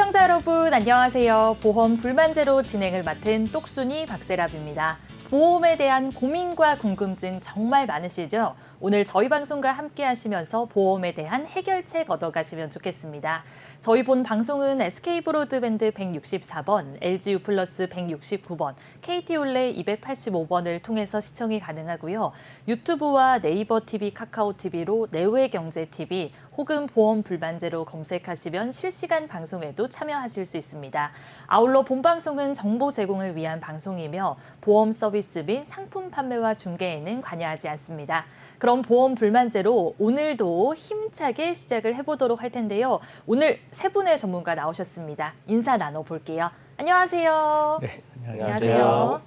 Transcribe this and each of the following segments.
시청자 여러분 안녕하세요. 보험 불만제로 진행을 맡은 똑순이 박세랍입니다. 보험에 대한 고민과 궁금증 정말 많으시죠? 오늘 저희 방송과 함께 하시면서 보험에 대한 해결책 얻어가시면 좋겠습니다. 저희 본 방송은 SK브로드밴드 164번, LGU 플러스 169번, KT올레 285번을 통해서 시청이 가능하고요. 유튜브와 네이버 TV, 카카오 TV로 내외경제TV 혹은 보험 불만제로 검색하시면 실시간 방송에도 참여하실 수 있습니다. 아울러 본 방송은 정보 제공을 위한 방송이며 보험 서비스 및 상품 판매와 중개에는 관여하지 않습니다. 그럼 보험 불만제로 오늘도 힘차게 시작을 해보도록 할 텐데요. 오늘 세 분의 전문가 나오셨습니다. 인사 나눠볼게요. 안녕하세요. 네, 안녕하세요.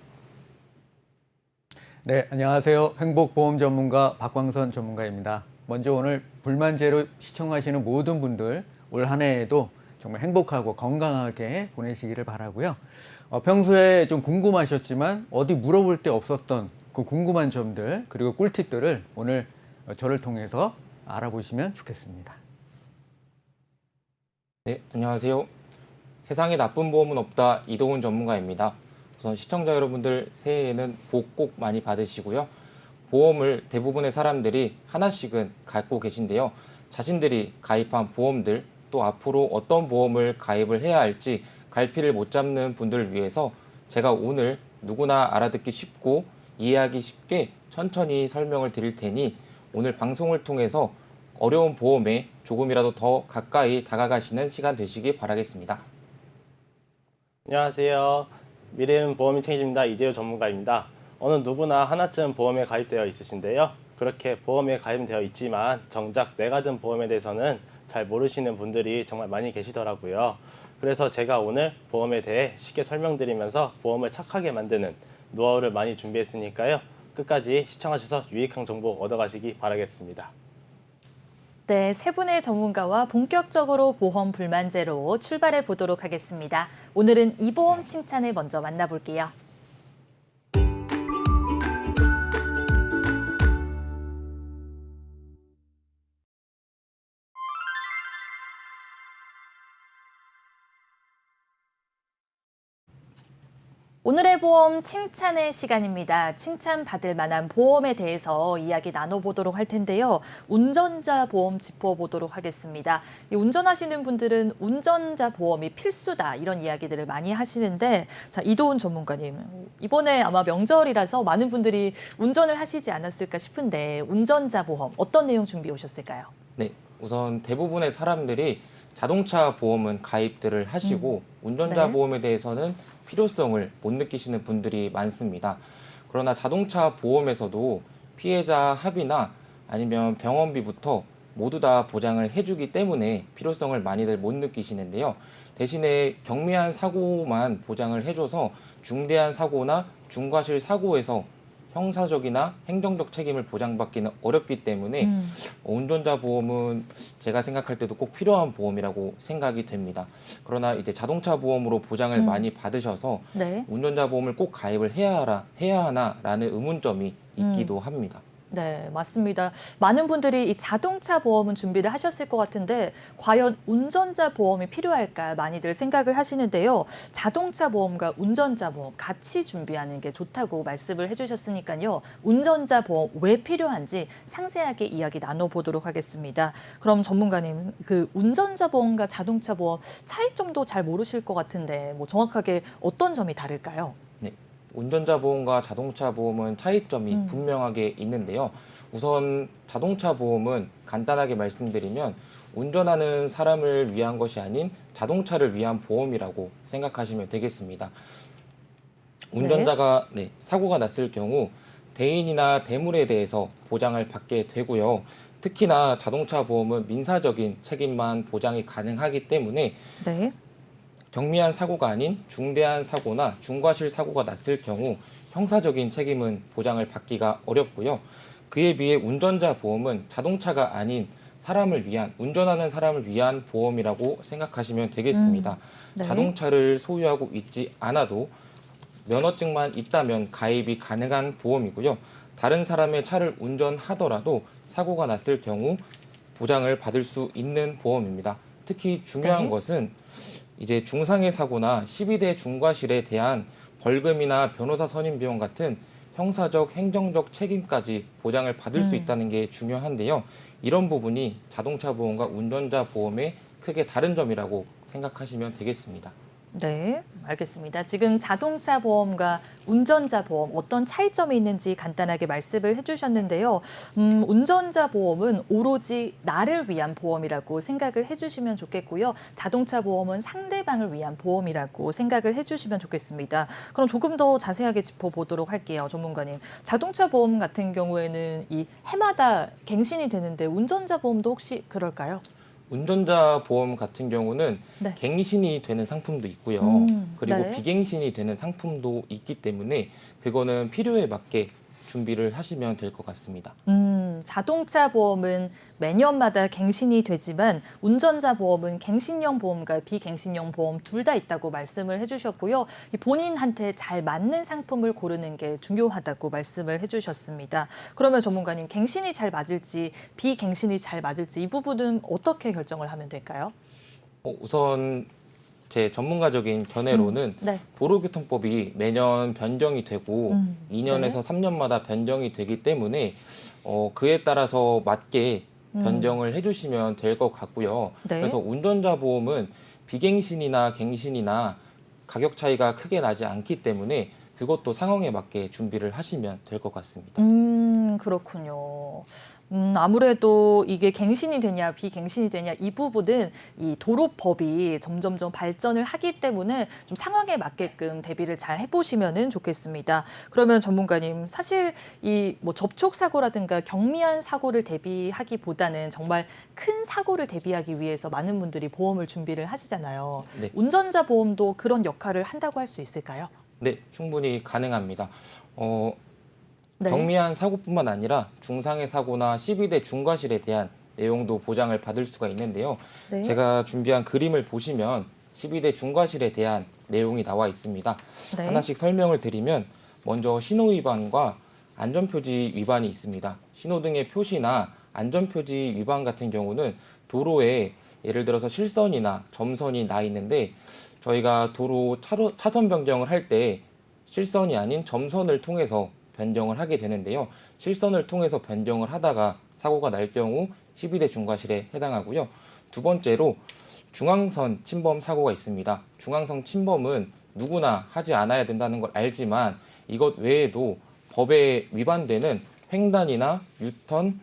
네, 안녕하세요. 행복보험 전문가 박광선 전문가입니다. 먼저 오늘 불만제로 시청하시는 모든 분들 올 한 해에도 정말 행복하고 건강하게 보내시기를 바라고요. 평소에 좀 궁금하셨지만 어디 물어볼 데 없었던 그 궁금한 점들 그리고 꿀팁들을 오늘 저를 통해서 알아보시면 좋겠습니다. 네, 안녕하세요. 세상에 나쁜 보험은 없다. 이도훈 전문가입니다. 우선 시청자 여러분들 새해에는 복 꼭 많이 받으시고요. 보험을 대부분의 사람들이 하나씩은 갖고 계신데요. 자신들이 가입한 보험들 또 앞으로 어떤 보험을 가입을 해야 할지 갈피를 못 잡는 분들을 위해서 제가 오늘 누구나 알아듣기 쉽고 이해하기 쉽게 천천히 설명을 드릴 테니 오늘 방송을 통해서 어려운 보험에 조금이라도 더 가까이 다가가시는 시간 되시기 바라겠습니다. 안녕하세요. 미래는 보험이 책임집니다. 이재호 전문가입니다. 어느 누구나 하나쯤 보험에 가입되어 있으신데요. 그렇게 보험에 가입되어 있지만 정작 내가 든 보험에 대해서는 잘 모르시는 분들이 정말 많이 계시더라고요. 그래서 제가 오늘 보험에 대해 쉽게 설명드리면서 보험을 착하게 만드는 노하우를 많이 준비했으니까요. 끝까지 시청하셔서 유익한 정보 얻어가시기 바라겠습니다. 네, 세 분의 전문가와 본격적으로 보험 불만제로 출발해 보도록 하겠습니다. 오늘은 이보험 칭찬을 먼저 만나볼게요. 오늘의 보험 칭찬의 시간입니다. 칭찬받을 만한 보험에 대해서 이야기 나눠보도록 할 텐데요. 운전자 보험 짚어보도록 하겠습니다. 운전하시는 분들은 운전자 보험이 필수다 이런 이야기들을 많이 하시는데 자, 이도훈 전문가님, 이번에 아마 명절이라서 많은 분들이 운전을 하시지 않았을까 싶은데 운전자 보험 어떤 내용 준비해 오셨을까요? 네, 우선 대부분의 사람들이 자동차 보험은 가입들을 하시고 운전자 네. 보험에 대해서는 필요성을 못 느끼시는 분들이 많습니다. 그러나 자동차 보험에서도 피해자 합의나 아니면 병원비부터 모두 다 보장을 해주기 때문에 필요성을 많이들 못 느끼시는데요. 대신에 경미한 사고만 보장을 해줘서 중대한 사고나 중과실 사고에서 형사적이나 행정적 책임을 보장받기는 어렵기 때문에 운전자 보험은 제가 생각할 때도 꼭 필요한 보험이라고 생각이 됩니다. 그러나 이제 자동차 보험으로 보장을 많이 받으셔서 네. 운전자 보험을 꼭 가입을 해야 하나라는 의문점이 있기도 합니다. 네, 맞습니다. 많은 분들이 이 자동차 보험은 준비를 하셨을 것 같은데 과연 운전자 보험이 필요할까 많이들 생각을 하시는데요. 자동차 보험과 운전자 보험 같이 준비하는 게 좋다고 말씀을 해주셨으니까요. 운전자 보험 왜 필요한지 상세하게 이야기 나눠보도록 하겠습니다. 그럼 전문가님, 그 운전자 보험과 자동차 보험 차이점도 잘 모르실 것 같은데 뭐 정확하게 어떤 점이 다를까요? 네, 운전자 보험과 자동차 보험은 차이점이 분명하게 있는데요. 우선 자동차 보험은 간단하게 말씀드리면 운전하는 사람을 위한 것이 아닌 자동차를 위한 보험이라고 생각하시면 되겠습니다. 운전자가 사고가 났을 경우 대인이나 대물에 대해서 보장을 받게 되고요. 특히나 자동차 보험은 민사적인 책임만 보장이 가능하기 때문에 네. 경미한 사고가 아닌 중대한 사고나 중과실 사고가 났을 경우 형사적인 책임은 보장을 받기가 어렵고요. 그에 비해 운전자 보험은 자동차가 아닌 사람을 위한, 운전하는 사람을 위한 보험이라고 생각하시면 되겠습니다. 네. 자동차를 소유하고 있지 않아도 면허증만 있다면 가입이 가능한 보험이고요. 다른 사람의 차를 운전하더라도 사고가 났을 경우 보장을 받을 수 있는 보험입니다. 특히 중요한 네. 것은 이제 중상해 사고나 12대 중과실에 대한 벌금이나 변호사 선임 비용 같은 형사적, 행정적 책임까지 보장을 받을 수 있다는 게 중요한데요. 이런 부분이 자동차 보험과 운전자 보험의 크게 다른 점이라고 생각하시면 되겠습니다. 네, 알겠습니다. 지금 자동차 보험과 운전자 보험 어떤 차이점이 있는지 간단하게 말씀을 해주셨는데요. 운전자 보험은 오로지 나를 위한 보험이라고 생각을 해주시면 좋겠고요. 자동차 보험은 상대방을 위한 보험이라고 생각을 해주시면 좋겠습니다. 그럼 조금 더 자세하게 짚어보도록 할게요, 전문가님. 자동차 보험 같은 경우에는 이 해마다 갱신이 되는데 운전자 보험도 혹시 그럴까요? 운전자 보험 같은 경우는 네. 갱신이 되는 상품도 있고요. 그리고 네. 비갱신이 되는 상품도 있기 때문에 그거는 필요에 맞게 준비를 하시면 될 것 같습니다. 자동차 보험은 매년마다 갱신이 되지만 운전자 보험은 갱신형 보험과 비갱신형 보험 둘 다 있다고 말씀을 해주셨고요. 이 본인한테 잘 맞는 상품을 고르는 게 중요하다고 말씀을 해주셨습니다. 그러면 전문가님, 갱신이 잘 맞을지 비갱신이 잘 맞을지 이 부분은 어떻게 결정을 하면 될까요? 우선 제 전문가적인 견해로는 네. 도로교통법이 매년 변경이 되고 2년에서 3년마다 변경이 되기 때문에 그에 따라서 맞게 변경을 해주시면 될 것 같고요. 네. 그래서 운전자 보험은 비갱신이나 갱신이나 가격 차이가 크게 나지 않기 때문에 그것도 상황에 맞게 준비를 하시면 될 것 같습니다. 그렇군요. 아무래도 이게 갱신이 되냐 비갱신이 되냐 이 부분은 이 도로법이 점점점 발전을 하기 때문에 좀 상황에 맞게끔 대비를 잘 해보시면은 좋겠습니다. 그러면 전문가님, 사실 이 뭐 접촉 사고라든가 경미한 사고를 대비하기보다는 정말 큰 사고를 대비하기 위해서 많은 분들이 보험을 준비를 하시잖아요. 네. 운전자 보험도 그런 역할을 한다고 할 수 있을까요? 네, 충분히 가능합니다. 네. 경미한 사고뿐만 아니라 중상해 사고나 12대 중과실에 대한 내용도 보장을 받을 수가 있는데요. 네. 제가 준비한 그림을 보시면 12대 중과실에 대한 내용이 나와 있습니다. 네. 하나씩 설명을 드리면 먼저 신호 위반과 안전표지 위반이 있습니다. 신호등의 표시나 안전표지 위반 같은 경우는 도로에 예를 들어서 실선이나 점선이 나 있는데 저희가 도로 차선 변경을 할 때 실선이 아닌 점선을 통해서 변경을 하게 되는데요. 실선을 통해서 변경을 하다가 사고가 날 경우 12대 중과실에 해당하고요. 두 번째로 중앙선 침범 사고가 있습니다. 중앙선 침범은 누구나 하지 않아야 된다는 걸 알지만 이것 외에도 법에 위반되는 횡단이나 유턴,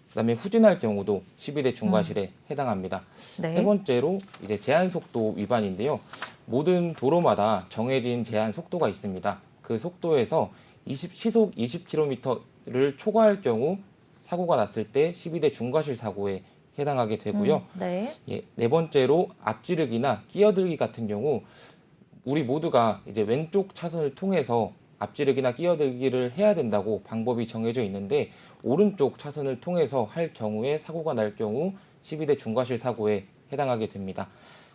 그다음에 후진할 경우도 12대 중과실에 해당합니다. 네. 세 번째로 이제 제한 속도 위반인데요. 모든 도로마다 정해진 제한 속도가 있습니다. 그 속도에서 시속 20km를 초과할 경우 사고가 났을 때 12대 중과실 사고에 해당하게 되고요. 네. 네 번째로 앞지르기나 끼어들기 같은 경우 우리 모두가 이제 왼쪽 차선을 통해서 앞지르기나 끼어들기를 해야 된다고 방법이 정해져 있는데 오른쪽 차선을 통해서 할 경우에 사고가 날 경우 12대 중과실 사고에 해당하게 됩니다.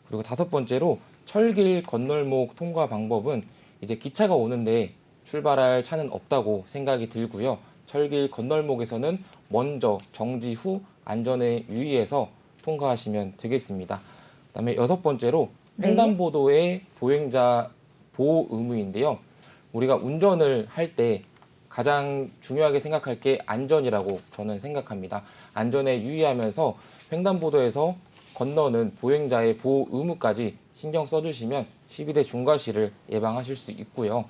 그리고 다섯 번째로 철길 건널목 통과 방법은 이제 기차가 오는데 출발할 차는 없다고 생각이 들고요. 철길 건널목에서는 먼저 정지 후 안전에 유의해서 통과하시면 되겠습니다. 그다음에 여섯 번째로 네. 횡단보도의 보행자 보호 의무인데요. 우리가 운전을 할 때 가장 중요하게 생각할 게 안전이라고 저는 생각합니다. 안전에 유의하면서 횡단보도에서 건너는 보행자의 보호 의무까지 신경 써주시면 12대 중과실을 예방하실 수 있고요.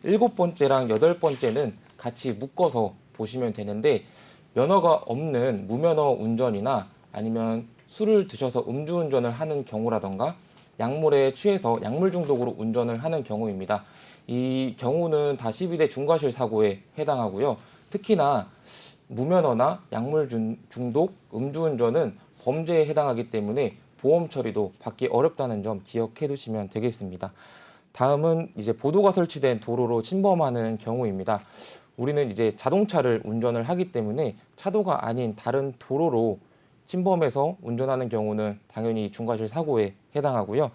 일곱 번째랑 여덟 번째는 같이 묶어서 보시면 되는데 면허가 없는 무면허 운전이나 아니면 술을 드셔서 음주운전을 하는 경우라던가 약물에 취해서 약물 중독으로 운전을 하는 경우입니다. 이 경우는 다 12대 중과실 사고에 해당하고요. 특히나 무면허나 약물 중독, 음주운전은 범죄에 해당하기 때문에 보험 처리도 받기 어렵다는 점 기억해 두시면 되겠습니다. 다음은 이제 보도가 설치된 도로로 침범하는 경우입니다. 우리는 이제 자동차를 운전을 하기 때문에 차도가 아닌 다른 도로로 침범해서 운전하는 경우는 당연히 중과실 사고에 해당하고요.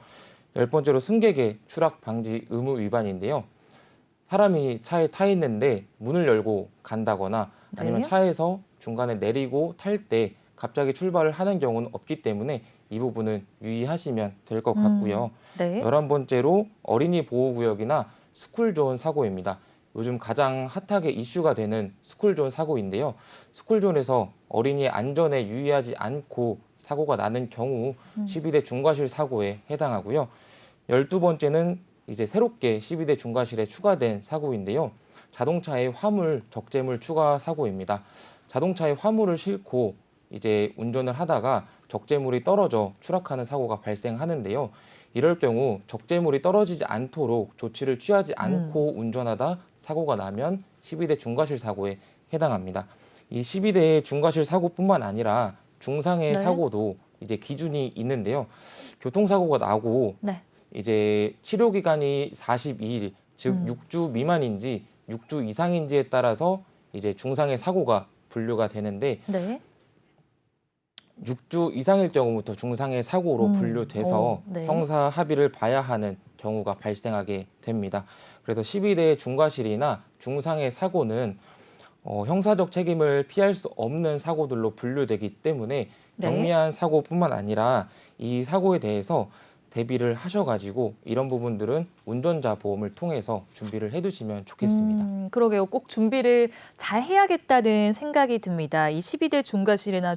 열 번째로 승객의 추락 방지 의무 위반인데요. 사람이 차에 타 있는데 문을 열고 간다거나 아니면 네. 차에서 중간에 내리고 탈 때 갑자기 출발을 하는 경우는 없기 때문에 이 부분은 유의하시면 될 것 같고요. 네. 11번째로 어린이 보호구역이나 스쿨존 사고입니다. 요즘 가장 핫하게 이슈가 되는 스쿨존 사고인데요. 스쿨존에서 어린이의 안전에 유의하지 않고 사고가 나는 경우 12대 중과실 사고에 해당하고요. 12번째는 이제 새롭게 12대 중과실에 추가된 사고인데요. 자동차의 화물, 적재물 추가 사고입니다. 자동차에 화물을 싣고 이제 운전을 하다가 적재물이 떨어져 추락하는 사고가 발생하는데요. 이럴 경우 적재물이 떨어지지 않도록 조치를 취하지 않고 운전하다 사고가 나면 12대 중과실 사고에 해당합니다. 이 12대 중과실 사고뿐만 아니라 중상해 네. 사고도 이제 기준이 있는데요. 교통사고가 나고 네. 이제 치료 기간이 42일, 즉 6주 미만인지 6주 이상인지에 따라서 이제 중상해 사고가 분류가 되는데 네. 6주 이상일 경우부터 중상해 사고로 분류돼서 네. 형사 합의를 봐야 하는 경우가 발생하게 됩니다. 그래서 12대 중과실이나 중상해 사고는 형사적 책임을 피할 수 없는 사고들로 분류되기 때문에 네. 경미한 사고뿐만 아니라 이 사고에 대해서 대비를 하셔가지고 이런 부분들은 운전자 보험을 통해서 준비를 해두시면 좋겠습니다. 그러게요. 꼭 준비를 잘 해야겠다는 생각이 듭니다. 이 12대 중과실이나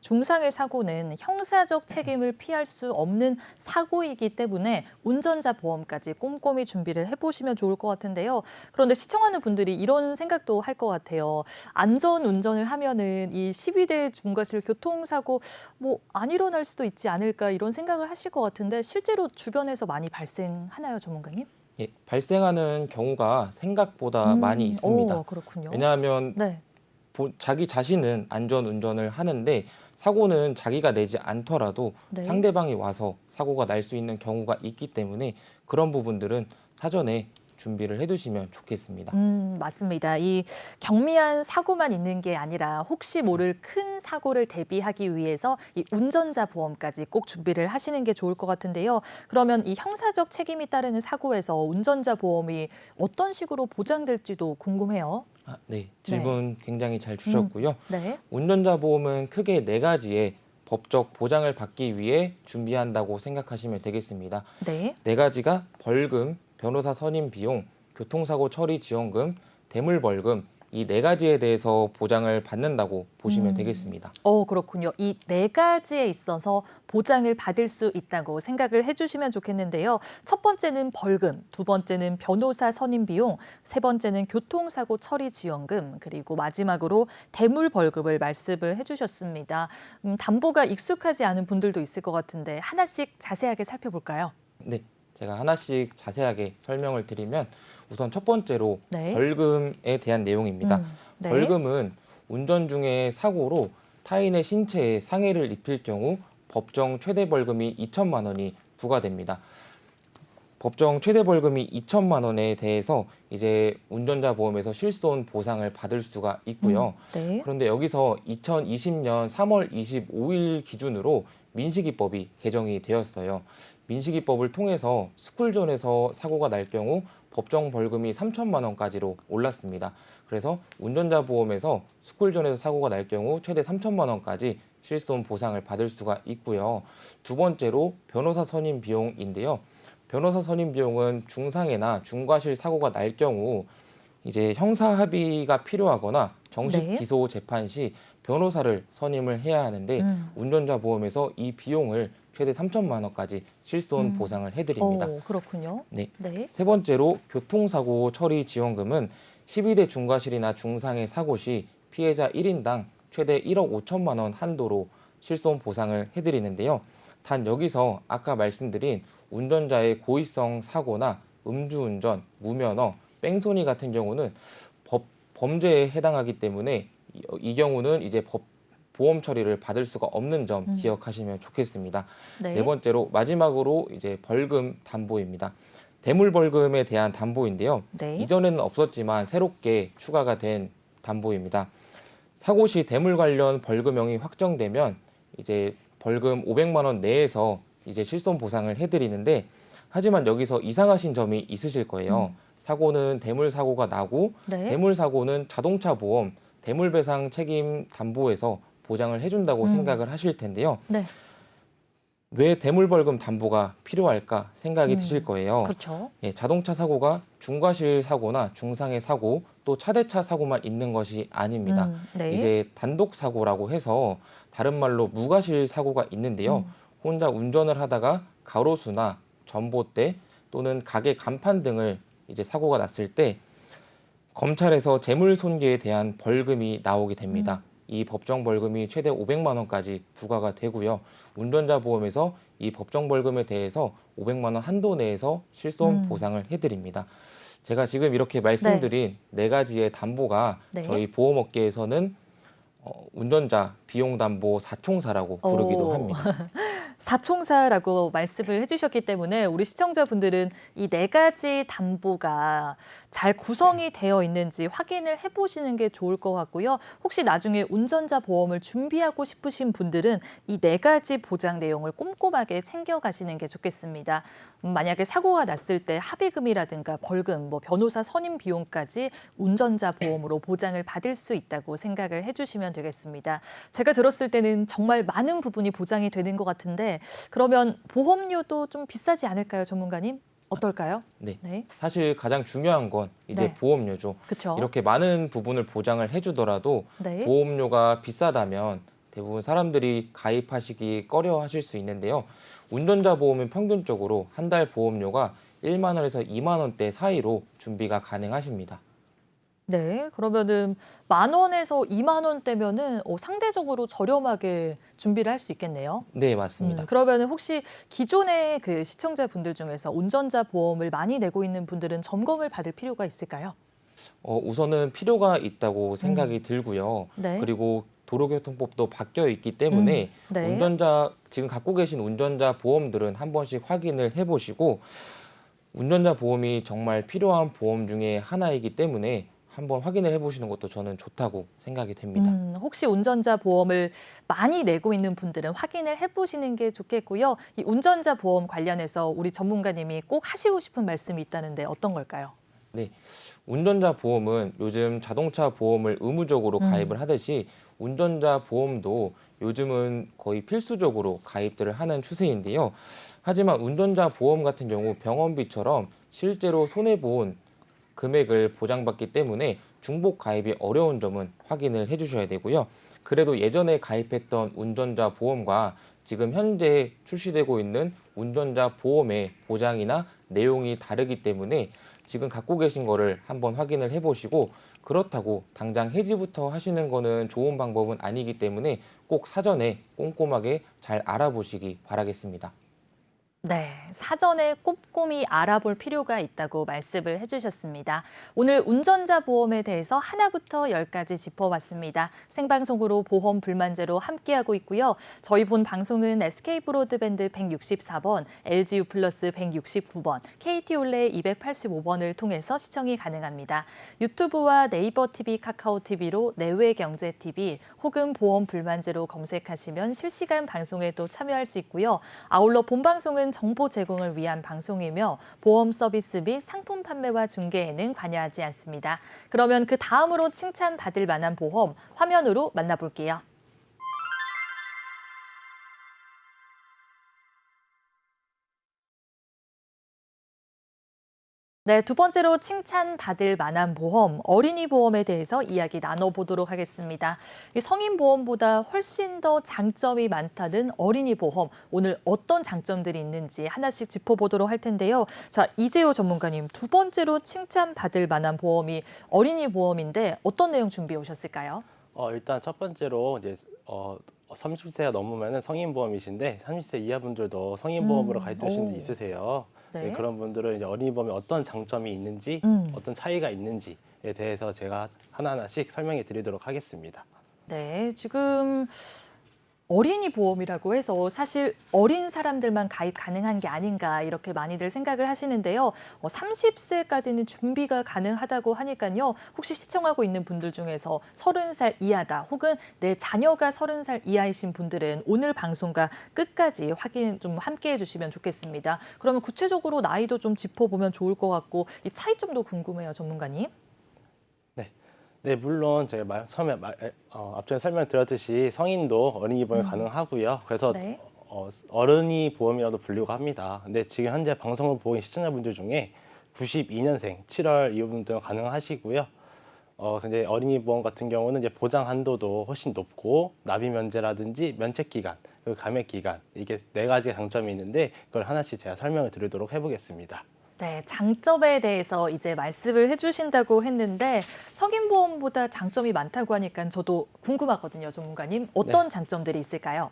중상해 사고는 형사적 책임을 피할 수 없는 사고이기 때문에 운전자 보험까지 꼼꼼히 준비를 해보시면 좋을 것 같은데요. 그런데 시청하는 분들이 이런 생각도 할 것 같아요. 안전 운전을 하면은 이 12대 중과실 교통사고 뭐 안 일어날 수도 있지 않을까 이런 생각을 하실 것 같은데 실제로 주변에서 많이 발생하나요, 전문가님? 예, 발생하는 경우가 생각보다 많이 있습니다. 그렇군요. 왜냐하면 네. 자기 자신은 안전 운전을 하는데 사고는 자기가 내지 않더라도 네. 상대방이 와서 사고가 날 수 있는 경우가 있기 때문에 그런 부분들은 사전에 준비를 해두시면 좋겠습니다. 맞습니다. 이 경미한 사고만 있는 게 아니라 혹시 모를 큰 사고를 대비하기 위해서 이 운전자 보험까지 꼭 준비를 하시는 게 좋을 것 같은데요. 그러면 이 형사적 책임이 따르는 사고에서 운전자 보험이 어떤 식으로 보장될지도 궁금해요. 네, 질문 굉장히 잘 주셨고요. 네. 운전자 보험은 크게 4가지의 법적 보장을 받기 위해 준비한다고 생각하시면 되겠습니다. 네. 4가지가 벌금, 변호사 선임 비용, 교통사고 처리 지원금, 대물벌금 이 4가지에 대해서 보장을 받는다고 보시면 되겠습니다. 그렇군요. 이 4가지에 있어서 보장을 받을 수 있다고 생각을 해주시면 좋겠는데요. 첫 번째는 벌금, 두 번째는 변호사 선임 비용, 세 번째는 교통사고 처리 지원금, 그리고 마지막으로 대물벌금을 말씀을 해주셨습니다. 담보가 익숙하지 않은 분들도 있을 것 같은데 하나씩 자세하게 살펴볼까요? 네, 제가 하나씩 자세하게 설명을 드리면 우선 첫 번째로 네. 벌금에 대한 내용입니다. 네. 벌금은 운전 중에 사고로 타인의 신체에 상해를 입힐 경우 법정 최대 벌금이 2천만 원이 부과됩니다. 법정 최대 벌금이 2천만 원에 대해서 이제 운전자 보험에서 실손 보상을 받을 수가 있고요. 네. 그런데 여기서 2020년 3월 25일 기준으로 민식이법이 개정이 되었어요. 민식이법을 통해서 스쿨존에서 사고가 날 경우 법정 벌금이 3천만 원까지로 올랐습니다. 그래서 운전자 보험에서 스쿨존에서 사고가 날 경우 최대 3천만 원까지 실손 보상을 받을 수가 있고요. 두 번째로 변호사 선임 비용인데요. 변호사 선임 비용은 중상해나 중과실 사고가 날 경우 이제 형사 합의가 필요하거나 정식 네. 기소 재판 시 변호사를 선임을 해야 하는데 운전자 보험에서 이 비용을 최대 3천만 원까지 실손 보상을 해드립니다. 그렇군요. 네. 네. 세 번째로 교통사고 처리 지원금은 12대 중과실이나 중상해 사고 시 피해자 1인당 최대 1억 5천만 원 한도로 실손 보상을 해드리는데요. 단 여기서 아까 말씀드린 운전자의 고의성 사고나 음주운전, 무면허, 뺑소니 같은 경우는 범죄에 해당하기 때문에 이 경우는 이제 보험 처리를 받을 수가 없는 점 기억하시면 좋겠습니다. 네. 네 번째로 마지막으로 이제 벌금 담보입니다. 대물벌금에 대한 담보인데요. 네. 이전에는 없었지만 새롭게 추가가 된 담보입니다. 사고 시 대물 관련 벌금형이 확정되면 이제 벌금 500만 원 내에서 이제 실손 보상을 해드리는데 하지만 여기서 이상하신 점이 있으실 거예요. 사고는 대물 사고가 나고 네. 대물 사고는 자동차 보험, 대물배상 책임 담보에서 보장을 해준다고 생각을 하실 텐데요. 네. 왜 대물벌금 담보가 필요할까 생각이 드실 거예요. 그렇죠. 예, 자동차 사고가 중과실 사고나 중상해 사고 또 차대차 사고만 있는 것이 아닙니다. 네. 이제 단독 사고라고 해서 다른 말로 무과실 사고가 있는데요. 혼자 운전을 하다가 가로수나 전봇대 또는 가게 간판 등을 이제 사고가 났을 때 검찰에서 재물손괴에 대한 벌금이 나오게 됩니다. 이 법정 벌금이 최대 500만 원까지 부과가 되고요. 운전자 보험에서 이 법정 벌금에 대해서 500만 원 한도 내에서 실손 보상을 해드립니다. 제가 지금 이렇게 말씀드린 네 가지의 담보가 네. 저희 보험업계에서는 운전자 비용 담보 사총사라고 부르기도 합니다. 사총사라고 말씀을 해주셨기 때문에 우리 시청자분들은 이 네 가지 담보가 잘 구성이 되어 있는지 확인을 해보시는 게 좋을 것 같고요. 혹시 나중에 운전자 보험을 준비하고 싶으신 분들은 이 네 가지 보장 내용을 꼼꼼하게 챙겨가시는 게 좋겠습니다. 만약에 사고가 났을 때 합의금이라든가 벌금, 변호사 선임 비용까지 운전자 보험으로 보장을 받을 수 있다고 생각을 해주시면 되겠습니다. 제가 들었을 때는 정말 많은 부분이 보장이 되는 것 같은데 그러면 보험료도 좀 비싸지 않을까요, 전문가님? 어떨까요? 네. 네. 사실 가장 중요한 건 이제 네. 보험료죠. 그렇죠. 이렇게 많은 부분을 보장을 해주더라도 네. 보험료가 비싸다면 대부분 사람들이 가입하시기 꺼려 하실 수 있는데요. 운전자 보험은 평균적으로 한 달 보험료가 1만 원에서 2만 원대 사이로 준비가 가능하십니다. 네, 그러면은 10,000원에서 20,000원대면은 상대적으로 저렴하게 준비를 할 수 있겠네요. 네, 맞습니다. 그러면은 혹시 기존의 그 시청자분들 중에서 운전자 보험을 많이 내고 있는 분들은 점검을 받을 필요가 있을까요? 우선은 필요가 있다고 생각이 들고요. 네. 그리고 도로교통법도 바뀌어 있기 때문에 네. 지금 갖고 계신 운전자 보험들은 한 번씩 확인을 해보시고 운전자 보험이 정말 필요한 보험 중에 하나이기 때문에 한번 확인을 해보시는 것도 저는 좋다고 생각이 됩니다. 혹시 운전자 보험을 많이 내고 있는 분들은 확인을 해보시는 게 좋겠고요. 이 운전자 보험 관련해서 우리 전문가님이 꼭 하시고 싶은 말씀이 있다는데 어떤 걸까요? 네, 운전자 보험은 요즘 자동차 보험을 의무적으로 가입을 하듯이 운전자 보험도 요즘은 거의 필수적으로 가입들을 하는 추세인데요. 하지만 운전자 보험 같은 경우 병원비처럼 실제로 손해본 금액을 보장받기 때문에 중복 가입이 어려운 점은 확인을 해주셔야 되고요. 그래도 예전에 가입했던 운전자 보험과 지금 현재 출시되고 있는 운전자 보험의 보장이나 내용이 다르기 때문에 지금 갖고 계신 거를 한번 확인을 해보시고 그렇다고 당장 해지부터 하시는 거는 좋은 방법은 아니기 때문에 꼭 사전에 꼼꼼하게 잘 알아보시기 바라겠습니다. 네, 사전에 꼼꼼히 알아볼 필요가 있다고 말씀을 해주셨습니다. 오늘 운전자 보험에 대해서 하나부터 10까지 짚어봤습니다. 생방송으로 보험 불만제로 함께하고 있고요. 저희 본 방송은 SK브로드밴드 164번, LGU 플러스 169번, KT올레 285번을 통해서 시청이 가능합니다. 유튜브와 네이버 TV, 카카오 TV로 내외경제TV 혹은 보험 불만제로 검색하시면 실시간 방송에도 참여할 수 있고요. 아울러 본 방송은 정보 제공을 위한 방송이며 보험 서비스 및 상품 판매와 중개에는 관여하지 않습니다. 그러면 그 다음으로 칭찬받을 만한 보험 화면으로 만나볼게요. 네, 두 번째로 칭찬받을 만한 보험, 어린이 보험에 대해서 이야기 나눠보도록 하겠습니다. 이 성인 보험보다 훨씬 더 장점이 많다는 어린이 보험, 오늘 어떤 장점들이 있는지 하나씩 짚어보도록 할 텐데요. 자, 이재호 전문가님, 두 번째로 칭찬받을 만한 보험이 어린이 보험인데 어떤 내용 준비해 오셨을까요? 일단 첫 번째로 이제 30세가 넘으면 성인 보험이신데 30세 이하 분들도 성인 보험으로 가입되신 분 오. 있으세요. 네. 네, 그런 분들은 이제 어린이 보험에 어떤 장점이 있는지, 어떤 차이가 있는지에 대해서 제가 하나하나씩 설명해 드리도록 하겠습니다. 네, 지금 어린이 보험이라고 해서 사실 어린 사람들만 가입 가능한 게 아닌가 이렇게 많이들 생각을 하시는데요. 30세까지는 준비가 가능하다고 하니까요. 혹시 시청하고 있는 분들 중에서 30살 이하다 혹은 내 자녀가 30살 이하이신 분들은 오늘 방송과 끝까지 확인 좀 함께 해주시면 좋겠습니다. 그러면 구체적으로 나이도 좀 짚어보면 좋을 것 같고 이 차이점도 궁금해요, 전문가님. 네, 물론 제가 처음에 앞전에 설명드렸듯이 성인도 어린이 보험이 가능하고요. 그래서 네. 어른이 보험이라도 불리고 합니다. 근데 지금 현재 방송을 보고 있는 시청자분들 중에 92년생 7월 이후분들은 가능하시고요. 근데 어린이 보험 같은 경우는 이제 보장 한도도 훨씬 높고 납입 면제라든지 면책 기간, 그리고 감액 기간 이게 네 가지 장점이 있는데 그걸 하나씩 제가 설명을 드리도록 해보겠습니다. 네, 장점에 대해서 이제 말씀을 해주신다고 했는데 성인보험보다 장점이 많다고 하니까 저도 궁금하거든요, 전문가님. 어떤 장점들이 있을까요?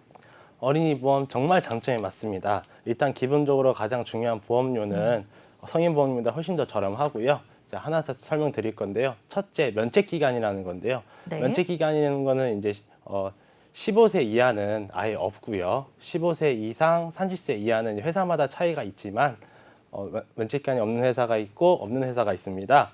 어린이 보험 정말 장점이 많습니다. 일단 기본적으로 가장 중요한 보험료는 성인 보험료보다 훨씬 더 저렴하고요. 자, 하나 더 설명드릴 건데요. 첫째, 면책 기간이라는 건데요. 네. 면책 기간이라는 거는 이제 15세 이하는 아예 없고요. 15세 이상, 30세 이하는 회사마다 차이가 있지만 면책 기간이 없는 회사가 있고 없는 회사가 있습니다.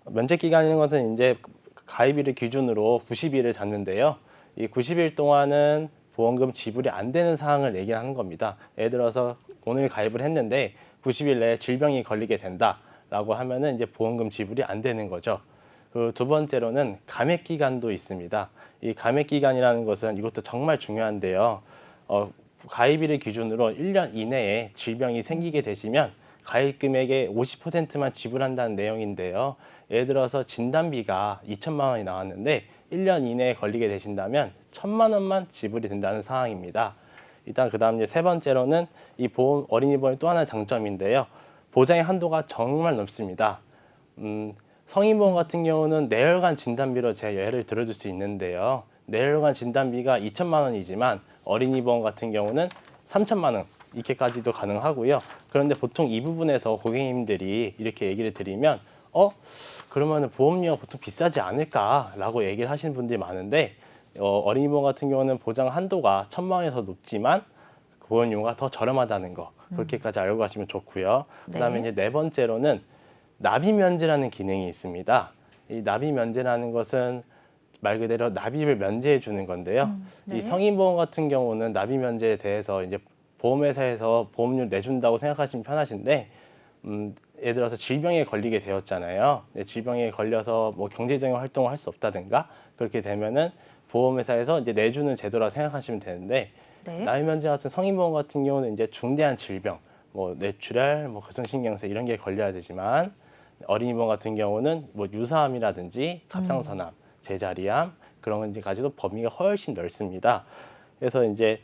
면책 기간이라는 것은 이제 가입일을 기준으로 90일을 잡는데요. 이 90일 동안은 보험금 지불이 안 되는 사항을 얘기하는 겁니다. 예를 들어서 오늘 가입을 했는데 90일 내에 질병이 걸리게 된다라고 하면은 이제 보험금 지불이 안 되는 거죠. 그 두 번째로는 감액 기간도 있습니다. 이 감액 기간이라는 것은 이것도 정말 중요한데요. 가입일을 기준으로 1년 이내에 질병이 생기게 되시면 가입 금액의 50%만 지불한다는 내용인데요. 예를 들어서 진단비가 2천만 원이 나왔는데 1년 이내에 걸리게 되신다면 1,000만 원만 지불이 된다는 상황입니다. 일단 그다음 이제 세 번째로는 이 보험 어린이 보험의 또 하나의 장점인데요. 보장의 한도가 정말 높습니다. 성인 보험 같은 경우는 뇌혈관 진단비로 제가 예를 들어줄 수 있는데요. 뇌혈관 진단비가 2천만 원이지만 어린이 보험 같은 경우는 3천만 원 이렇게까지도 가능하고요. 그런데 보통 이 부분에서 고객님들이 이렇게 얘기를 드리면 그러면 보험료가 보통 비싸지 않을까라고 얘기를 하시는 분들이 많은데 어린이 보험 같은 경우는 보장 한도가 1,000만 원에서 높지만 보험료가 더 저렴하다는 거 그렇게까지 알고 가시면 좋고요. 그다음에 이제 네 번째로는 납입 면제라는 기능이 있습니다. 이 납입 면제라는 것은 말 그대로 납입을 면제해 주는 건데요. 네. 이 성인 보험 같은 경우는 납입 면제에 대해서 이제 보험회사에서 보험료 내준다고 생각하시면 편하신데 예를 들어서 질병에 걸리게 되었잖아요. 질병에 걸려서 뭐 경제적인 활동을 할 수 없다든가 그렇게 되면은 보험회사에서 이제 내주는 제도라 생각하시면 되는데 네. 납입 면제 같은 성인보험 같은 경우는 이제 중대한 질병, 뭐 뇌출혈, 뭐 거성신경쇠 이런 게 걸려야 되지만 어린이 보험 같은 경우는 뭐 유사암이라든지 갑상선암, 제자리암 그런 것까지도 범위가 훨씬 넓습니다. 그래서 이제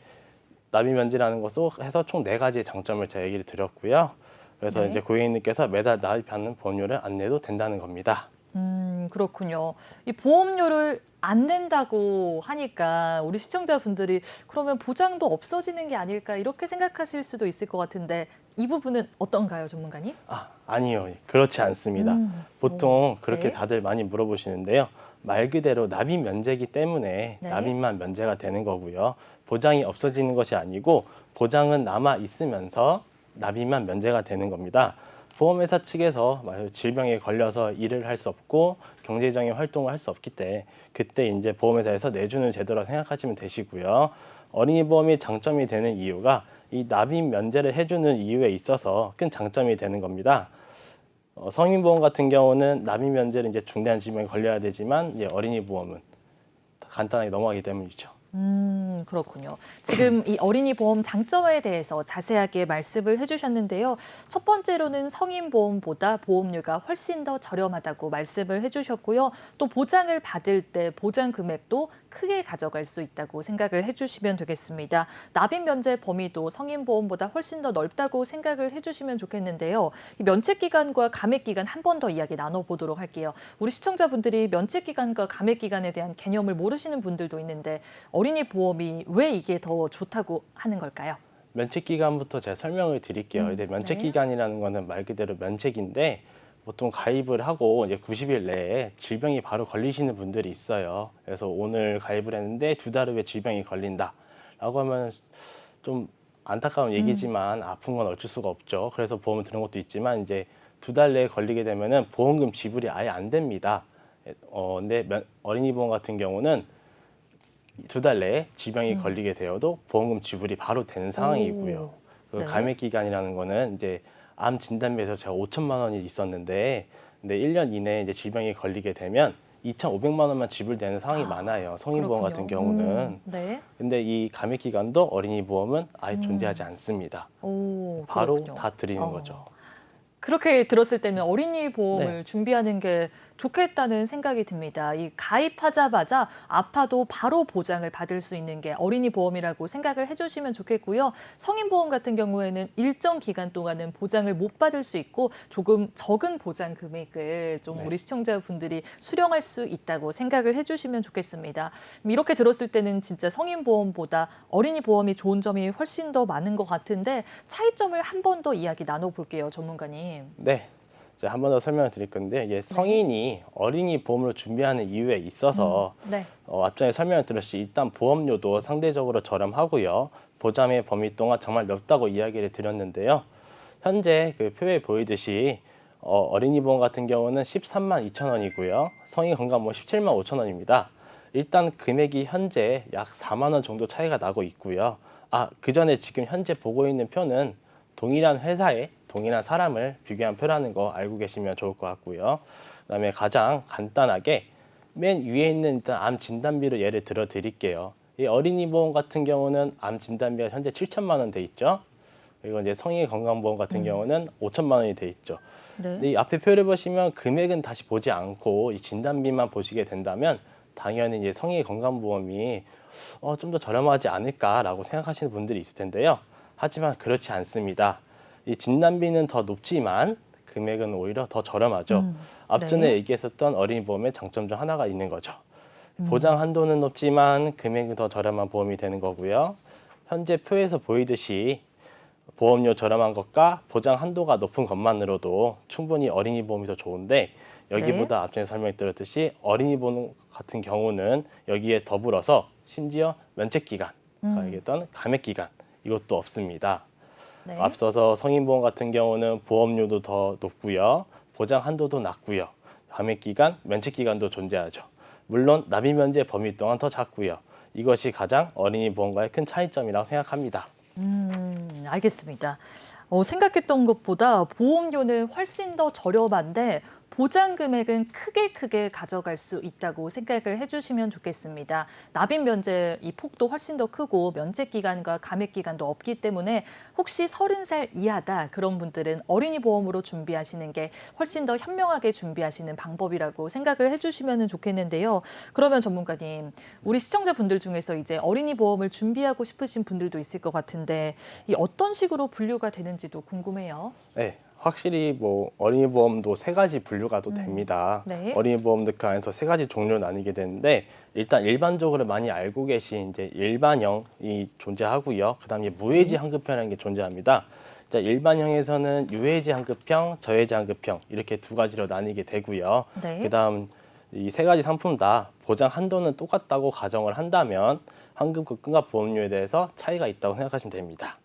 납입 면제라는 것도 해서 총 네 가지의 장점을 제가 얘기를 드렸고요. 그래서 네. 이제 고객님께서 매달 납입하는 보험료를 안 내도 된다는 겁니다. 그렇군요. 이 보험료를 안 낸다고 하니까 우리 시청자분들이 그러면 보장도 없어지는 게 아닐까 이렇게 생각하실 수도 있을 것 같은데 이 부분은 어떤가요, 전문가님? 아니요. 그렇지 않습니다. 보통 그렇게 네. 다들 많이 물어보시는데요. 말 그대로 납입 면제이기 때문에 네. 납입만 면제가 되는 거고요. 보장이 없어지는 것이 아니고 보장은 남아 있으면서 납입만 면제가 되는 겁니다. 보험회사 측에서 질병에 걸려서 일을 할 수 없고 경제적인 활동을 할 수 없기 때문에 그때 이제 보험회사에서 내주는 제도라 생각하시면 되시고요. 어린이 보험이 장점이 되는 이유가 이 납입 면제를 해주는 이유에 있어서 큰 장점이 되는 겁니다. 성인 보험 같은 경우는 납입 면제를 이제 중대한 질병에 걸려야 되지만 이제 어린이 보험은 간단하게 넘어가기 때문이죠. 그렇군요. 지금 이 어린이 보험 장점에 대해서 자세하게 말씀을 해주셨는데요. 첫 번째로는 성인 보험보다 보험료가 훨씬 더 저렴하다고 말씀을 해주셨고요. 또 보장을 받을 때 보장 금액도 크게 가져갈 수 있다고 생각을 해주시면 되겠습니다. 납입 면제 범위도 성인 보험보다 훨씬 더 넓다고 생각을 해주시면 좋겠는데요. 이 면책 기간과 감액 기간 한 번 더 이야기 나눠보도록 할게요. 우리 시청자분들이 면책 기간과 감액 기간에 대한 개념을 모르시는 분들도 있는데 어린이 보험이 왜 이게 더 좋다고 하는 걸까요? 면책 기간부터 제가 설명을 드릴게요. 근데 면책 네. 기간이라는 거는 말 그대로 면책인데 보통 가입을 하고 이제 90일 내에 질병이 바로 걸리시는 분들이 있어요. 그래서 오늘 가입을 했는데 2달 후에 질병이 걸린다라고 하면 좀 안타까운 얘기지만 아픈 건 어쩔 수가 없죠. 그래서 보험을 드는 것도 있지만 이제 2달 내에 걸리게 되면은 보험금 지불이 아예 안 됩니다. 근데 어린이 보험 같은 경우는 2달 내에 질병이 걸리게 되어도 보험금 지불이 바로 되는 상황이고요. 그 네. 감액 기간이라는 거는 이제 암 진단비에서 제가 5천만 원이 있었는데 근데 1년 이내에 이제 질병이 걸리게 되면 2,500만 원만 지불되는 상황이 많아요. 성인보험 같은 경우는. 네. 근데 이 감액기간도 어린이 보험은 아예 존재하지 않습니다. 오, 바로 그렇군요. 다 드리는 어. 거죠. 그렇게 들었을 때는 어린이 보험을 네. 준비하는 게 좋겠다는 생각이 듭니다. 이 가입하자마자 아파도 바로 보장을 받을 수 있는 게 어린이 보험이라고 생각을 해주시면 좋겠고요. 성인 보험 같은 경우에는 일정 기간 동안은 보장을 못 받을 수 있고 조금 적은 보장 금액을 좀 네. 우리 시청자분들이 수령할 수 있다고 생각을 해주시면 좋겠습니다. 이렇게 들었을 때는 진짜 성인 보험보다 어린이 보험이 좋은 점이 훨씬 더 많은 것 같은데 차이점을 한 번 더 이야기 나눠볼게요, 전문가님. 네. 이제 한 번 더 설명을 드릴 건데 이게 성인이 어린이 보험을 준비하는 이유에 있어서 네. 앞전에 설명을 드렸듯이 일단 보험료도 상대적으로 저렴하고요. 보장의 범위 동안 정말 넓다고 이야기를 드렸는데요. 현재 그 표에 보이듯이 어린이 보험 같은 경우는 13만 2천 원이고요. 성인 건강보험 17만 5천 원입니다. 일단 금액이 현재 약 4만 원 정도 차이가 나고 있고요. 그 전에 지금 현재 보고 있는 표는 동일한 회사에 동일한 사람을 비교한 표라는 거 알고 계시면 좋을 것 같고요. 그다음에 가장 간단하게 맨 위에 있는 일단 암 진단비로 예를 들어 드릴게요. 이 어린이 보험 같은 경우는 암 진단비가 현재 7천만 원 돼 있죠. 그리고 이제 성인 건강보험 같은 경우는 5천만 원이 돼 있죠. 네. 근데 이 앞에 표를 보시면 금액은 다시 보지 않고 이 진단비만 보시게 된다면 당연히 이제 성인 건강보험이 좀 더 저렴하지 않을까라고 생각하시는 분들이 있을 텐데요. 하지만 그렇지 않습니다. 이 진단비는 더 높지만 금액은 오히려 더 저렴하죠. 앞전에 네. 얘기했었던 어린이 보험의 장점 중 하나가 있는 거죠. 보장 한도는 높지만 금액은 더 저렴한 보험이 되는 거고요. 현재 표에서 보이듯이 보험료 저렴한 것과 보장 한도가 높은 것만으로도 충분히 어린이 보험이 더 좋은데 여기보다 앞전에 설명드렸듯이 어린이 보험 같은 경우는 여기에 더불어서 심지어 면책기간, 아까 얘기했던 감액기간 이것도 없습니다. 네. 앞서서 성인보험 같은 경우는 보험료도 더 높고요. 보장 한도도 낮고요. 감액기간, 면책기간도 존재하죠. 물론 납입면제 범위 또한 더 작고요. 이것이 가장 어린이 보험과의 큰 차이점이라고 생각합니다. 알겠습니다. 생각했던 것보다 보험료는 훨씬 더 저렴한데 보장 금액은 크게 가져갈 수 있다고 생각을 해주시면 좋겠습니다. 납입 면제 이 폭도 훨씬 더 크고 면책 기간과 감액 기간도 없기 때문에 혹시 30살 이하다 그런 분들은 어린이 보험으로 준비하시는 게 훨씬 더 현명하게 준비하시는 방법이라고 생각을 해주시면 좋겠는데요. 그러면 전문가님, 우리 시청자분들 중에서 이제 어린이 보험을 준비하고 싶으신 분들도 있을 것 같은데 이 어떤 식으로 분류가 되는지도 궁금해요. 네. 확실히 뭐 어린이 보험도 세 가지 분류가 또 됩니다. 네. 어린이 보험도 그 안에서 세 가지 종류로 나뉘게 되는데 일단 일반적으로 많이 알고 계신 이제 일반형이 존재하고요. 그다음에 무해지 환급형이라는 게 존재합니다. 자, 일반형에서는 유해지 환급형, 저해지 환급형 이렇게 두 가지로 나뉘게 되고요. 네. 그다음 이 세 가지 상품 다 보장 한도는 똑같다고 가정을 한다면 환급급과 보험료에 대해서 차이가 있다고 생각하시면 됩니다.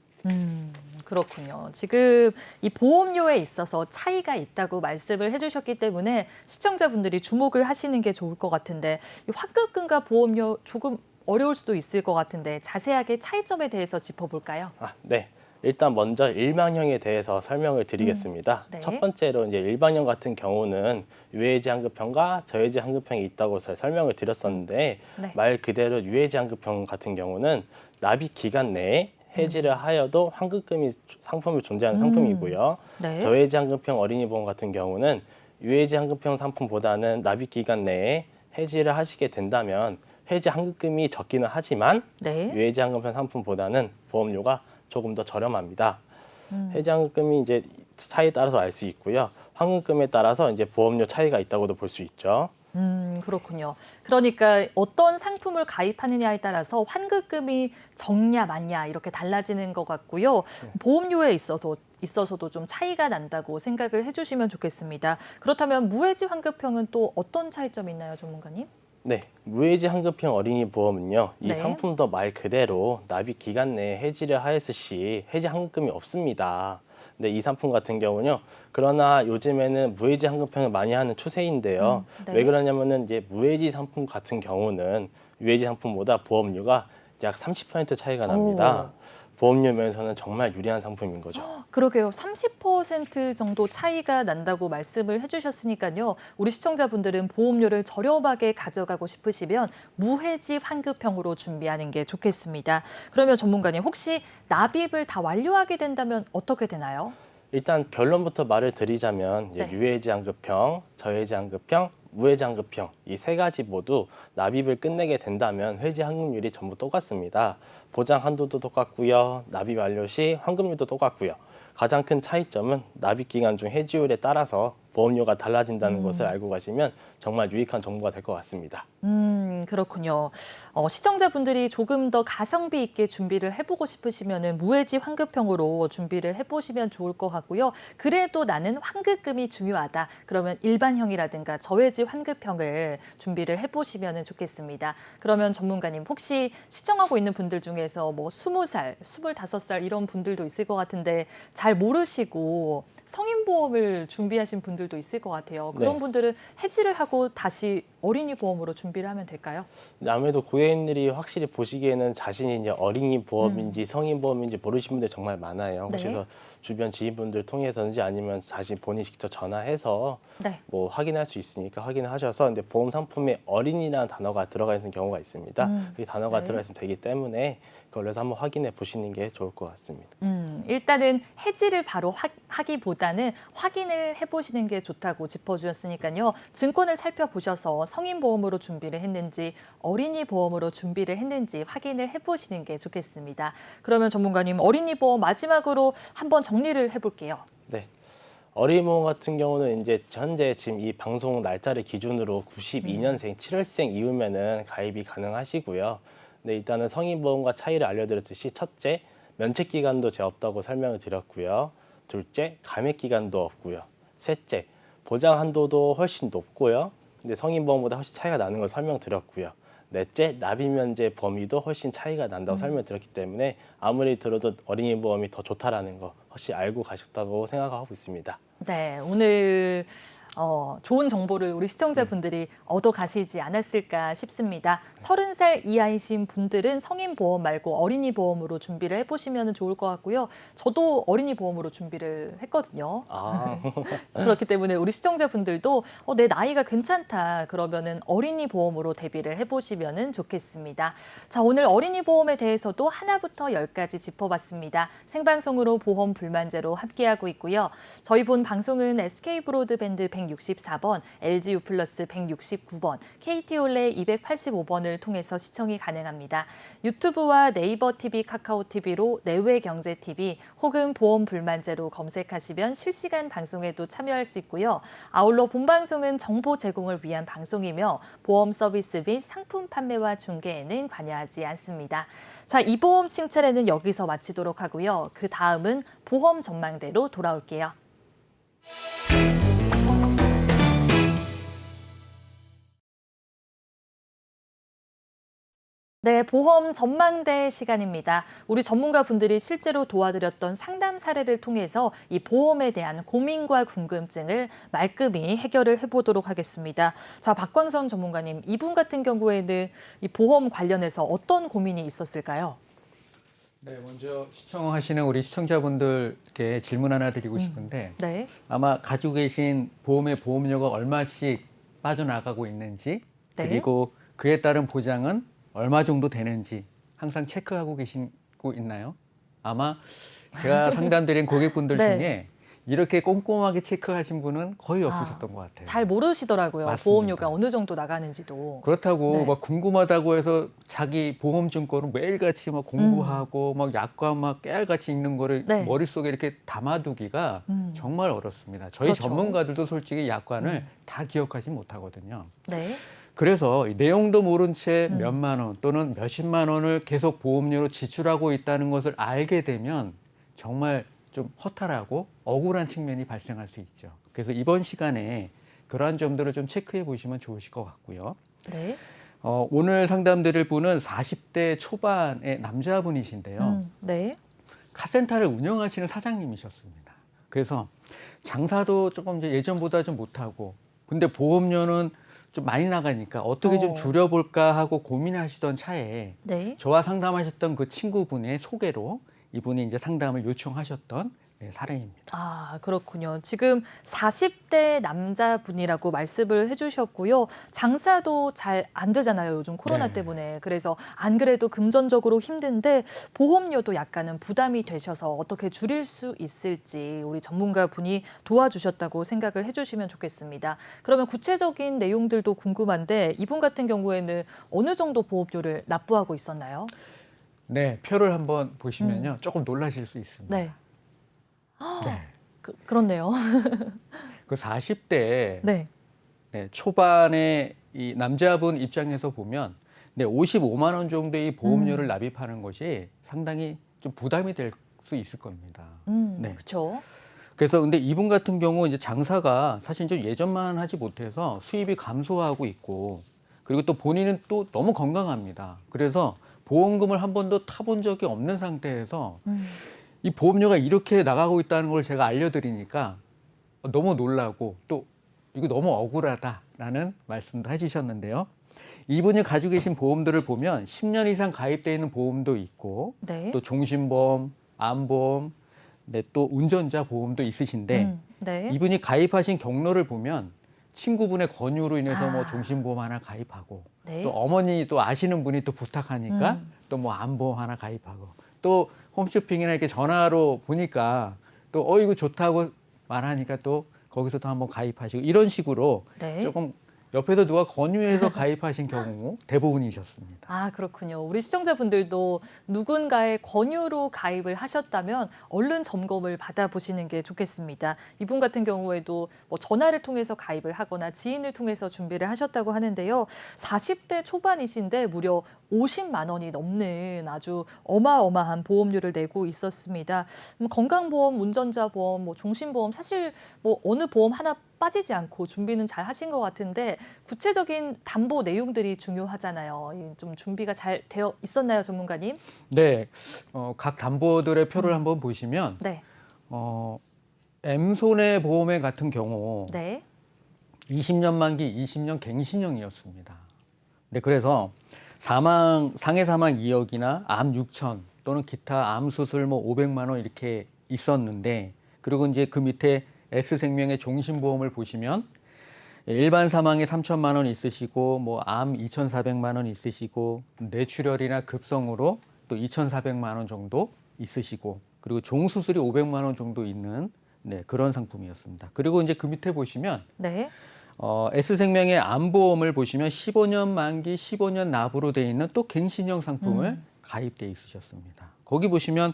그렇군요. 지금 이 보험료에 있어서 차이가 있다고 말씀을 해주셨기 때문에 시청자분들이 주목을 하시는 게 좋을 것 같은데 이 환급금과 보험료 조금 어려울 수도 있을 것 같은데 자세하게 차이점에 대해서 짚어볼까요? 네. 일단 먼저 일반형에 대해서 설명을 드리겠습니다. 네. 첫 번째로 이제 일반형 같은 경우는 유해지 환급형과 저해지 환급형이 있다고 설명을 드렸었는데 네. 말 그대로 유해지 환급형 같은 경우는 납입 기간 내에 해지를 하여도 환급금이 상품이 존재하는 상품이고요. 네. 저해지 환급형 어린이 보험 같은 경우는 유해지 환급형 상품보다는 납입 기간 내에 해지를 하시게 된다면 해지 환급금이 적기는 하지만 네. 유해지 환급형 상품보다는 보험료가 조금 더 저렴합니다. 해지 환급금이 이제 차이에 따라서 알 수 있고요. 환급금에 따라서 이제 보험료 차이가 있다고도 볼 수 있죠. 그렇군요. 그러니까 어떤 상품을 가입하느냐에 따라서 환급금이 적냐 많냐 이렇게 달라지는 것 같고요. 보험료에 있어서도 좀 차이가 난다고 생각을 해주시면 좋겠습니다. 그렇다면 무해지 환급형은 또 어떤 차이점이 있나요, 전문가님? 네, 무해지 환급형 어린이 보험은요. 이 네. 상품도 말 그대로 납입 기간 내에 해지를 하였을 시 해지 환급금이 없습니다. 근데 이 상품 같은 경우는요. 그러나 요즘에는 무해지 환급형을 많이 하는 추세인데요. 네. 왜 그러냐면은 이제 무해지 상품 같은 경우는 유해지 상품보다 보험료가 약 30% 차이가 납니다. 보험료 면에서는 정말 유리한 상품인 거죠. 그러게요. 30% 정도 차이가 난다고 말씀을 해주셨으니까요. 우리 시청자분들은 보험료를 저렴하게 가져가고 싶으시면 무해지 환급형으로 준비하는 게 좋겠습니다. 그러면 전문가님, 혹시 납입을 다 완료하게 된다면 어떻게 되나요? 일단 결론부터 말을 드리자면 이제 네. 유해지 환급형, 저해지 환급형, 무해지 환급형 이 세 가지 모두 납입을 끝내게 된다면 회지 환급률이 전부 똑같습니다. 보장 한도도 똑같고요. 납입 완료 시 환급률도 똑같고요. 가장 큰 차이점은 납입 기간 중 해지율에 따라서 보험료가 달라진다는 것을 알고 가시면 정말 유익한 정보가 될 것 같습니다. 그렇군요. 시청자분들이 조금 더 가성비 있게 준비를 해보고 싶으시면 무해지 환급형으로 준비를 해보시면 좋을 것 같고요. 그래도 나는 환급금이 중요하다. 그러면 일반형이라든가 저해지 환급형을 준비를 해보시면 좋겠습니다. 그러면 전문가님, 혹시 시청하고 있는 분들 중에서 뭐 20살, 25살 이런 분들도 있을 것 같은데 잘 모르시고 성인보험을 준비하신 분들도 있을 것 같아요. 그런 네. 분들은 해지를 하고 다시 어린이 보험으로 준비를 하면 될까요? 아무래도 고객님들이 확실히 보시기에는 자신이 이제 어린이 보험인지 성인 보험인지 모르시는 분들 정말 많아요. 네. 그래서 주변 지인분들 통해서든지 아니면 자신 본인이 직접 전화해서 네. 뭐 확인할 수 있으니까 확인을 하셔서 근데 보험 상품에 어린이라는 단어가 들어가 있는 경우가 있습니다. 이 단어가 네. 들어가 있으면 되기 때문에 그걸로 해서 한번 확인해 보시는 게 좋을 것 같습니다. 일단은 해지를 바로 하기보다는 확인을 해보시는 게 좋다고 짚어주셨으니까요. 증권을 살펴보셔서 성인보험으로 준비를 했는지 어린이 보험으로 준비를 했는지 확인을 해보시는 게 좋겠습니다. 그러면 전문가님, 어린이 보험 마지막으로 한번 정리를 해볼게요. 네. 어린이 보험 같은 경우는 이제 현재 지금 이 방송 날짜를 기준으로 92년생, 7월생 이후면은 가입이 가능하시고요. 네, 일단은 성인 보험과 차이를 알려드렸듯이 첫째, 면책 기간도 제가 없다고 설명을 드렸고요. 둘째, 감액 기간도 없고요. 셋째, 보장 한도도 훨씬 높고요. 근데 성인 보험보다 훨씬 차이가 나는 걸 설명드렸고요. 넷째, 납입 면제 범위도 훨씬 차이가 난다고 설명드렸기 때문에 아무리 들어도 어린이 보험이 더 좋다라는 거 혹시 알고 가셨다고 생각하고 있습니다. 네, 오늘 좋은 정보를 우리 시청자분들이 얻어 가시지 않았을까 싶습니다. 30살 이하이신 분들은 성인 보험 말고 어린이 보험으로 준비를 해보시면 좋을 것 같고요. 저도 어린이 보험으로 준비를 했거든요. 아, 그렇기 때문에 우리 시청자분들도 내 나이가 괜찮다 그러면은 어린이 보험으로 대비를 해보시면 좋겠습니다. 자, 오늘 어린이 보험에 대해서도 하나부터 10까지 짚어봤습니다. 생방송으로 보험 불만제로 함께하고 있고요. 저희 본 방송은 SK 브로드밴드 164번, LG U 플러스 169번, KT 올레 285번을 통해서 시청이 가능합니다. 유튜브와 네이버 TV, 카카오 TV로 내외경제 TV 혹은 보험 불만제로 검색하시면 실시간 방송에도 참여할 수 있고요. 아울러 본 방송은 정보 제공을 위한 방송이며 보험 서비스 및 상품 판매와 중개에는 관여하지 않습니다. 자, 이 보험 칭찬에는 여기서 마치도록 하고요. 그 다음은 보험 전망대로 돌아올게요. 네, 보험 전망대 시간입니다. 우리 전문가분들이 실제로 도와드렸던 상담 사례를 통해서 이 보험에 대한 고민과 궁금증을 말끔히 해결을 해보도록 하겠습니다. 자, 박광선 전문가님, 이분 같은 경우에는 이 보험 관련해서 어떤 고민이 있었을까요? 네, 먼저 시청하시는 우리 시청자분들께 질문 하나 드리고 싶은데 네. 아마 가지고 계신 보험의 보험료가 얼마씩 빠져나가고 있는지 네. 그리고 그에 따른 보장은 얼마 정도 되는지 항상 체크하고 계시고 있나요? 아마 제가 상담드린 고객분들 네. 중에 이렇게 꼼꼼하게 체크하신 분은 거의 없으셨던 것 같아요. 잘 모르시더라고요. 맞습니다. 보험료가 어느 정도 나가는지도. 그렇다고 네. 막 궁금하다고 해서 자기 보험 증권을 매일같이 막 공부하고 막 약관 막 깨알같이 읽는 거를 네. 머릿속에 이렇게 담아두기가 정말 어렵습니다. 저희 그렇죠. 전문가들도 솔직히 약관을 다 기억하지 못하거든요. 네. 그래서 이 내용도 모른 채 몇만 원 또는 몇십만 원을 계속 보험료로 지출하고 있다는 것을 알게 되면 정말 좀 허탈하고 억울한 측면이 발생할 수 있죠. 그래서 이번 시간에 그러한 점들을 좀 체크해 보시면 좋으실 것 같고요. 네. 오늘 상담드릴 분은 40대 초반의 남자분이신데요. 네. 카센터를 운영하시는 사장님이셨습니다. 그래서 장사도 조금 이제 예전보다 좀 못하고 근데 보험료는 좀 많이 나가니까 어떻게 좀 줄여볼까 하고 고민하시던 차에 네. 저와 상담하셨던 그 친구분의 소개로 이분이 이제 상담을 요청하셨던 사례입니다. 아, 그렇군요. 지금 40대 남자분이라고 말씀을 해주셨고요. 장사도 잘 안 되잖아요. 요즘 코로나 네. 때문에. 그래서 안 그래도 금전적으로 힘든데 보험료도 약간은 부담이 되셔서 어떻게 줄일 수 있을지 우리 전문가분이 도와주셨다고 생각을 해주시면 좋겠습니다. 그러면 구체적인 내용들도 궁금한데 이분 같은 경우에는 어느 정도 보험료를 납부하고 있었나요? 네, 표를 한번 보시면요. 조금 놀라실 수 있습니다. 네. 네. 그렇네요. 그 40대 네. 초반에 이 남자분 입장에서 보면 55만 원 정도의 보험료를 납입하는 것이 상당히 좀 부담이 될 수 있을 겁니다. 네. 그렇죠. 그래서 근데 이분 같은 경우 이제 장사가 사실 좀 예전만 하지 못해서 수입이 감소하고 있고 그리고 또 본인은 또 너무 건강합니다. 그래서 보험금을 한 번도 타본 적이 없는 상태에서 이 보험료가 이렇게 나가고 있다는 걸 제가 알려드리니까 너무 놀라고 또 이거 너무 억울하다라는 말씀도 해주셨는데요. 이분이 가지고 계신 보험들을 보면 10년 이상 가입되어 있는 보험도 있고 네. 또 종신보험, 암보험, 또 운전자 보험도 있으신데 네. 이분이 가입하신 경로를 보면 친구분의 권유로 인해서 뭐 아. 종신보험 하나 가입하고 네. 또 어머니 또 아시는 분이 또 부탁하니까 또 뭐 암보험 하나 가입하고 또 홈쇼핑이나 이렇게 전화로 보니까 또 이거 좋다고 말하니까 또 거기서도 한번 가입하시고 이런 식으로 네. 조금 옆에서 누가 권유해서 가입하신 경우 대부분이셨습니다. 아, 그렇군요. 우리 시청자분들도 누군가의 권유로 가입을 하셨다면 얼른 점검을 받아보시는 게 좋겠습니다. 이분 같은 경우에도 뭐 전화를 통해서 가입을 하거나 지인을 통해서 준비를 하셨다고 하는데요. 40대 초반이신데 무려 50만 원이 넘는 아주 어마어마한 보험료를 내고 있었습니다. 건강보험, 운전자보험, 뭐 종신보험 사실 뭐 어느 보험 하나 빠지지 않고 준비는 잘 하신 것 같은데 구체적인 담보 내용들이 중요하잖아요. 좀 준비가 잘 되어 있었나요, 전문가님? 네, 각 담보들의 표를 한번 보시면 네. M손해보험회 같은 경우 네. 20년 만기, 20년 갱신형이었습니다. 네, 그래서 상해 사망 2억이나 암 6천 또는 기타 암 수술 뭐 500만 원 이렇게 있었는데 그리고 이제 그 밑에 S생명의 종신보험을 보시면 일반 사망에 3천만 원 있으시고 뭐 암 2,400만 원 있으시고 뇌출혈이나 급성으로 또 2,400만 원 정도 있으시고 그리고 종수술이 500만 원 정도 있는 그런 상품이었습니다. 그리고 이제 그 밑에 보시면 네. S생명의 암보험을 보시면 15년 만기, 15년 납으로 돼 있는 또 갱신형 상품을 가입돼 있으셨습니다. 거기 보시면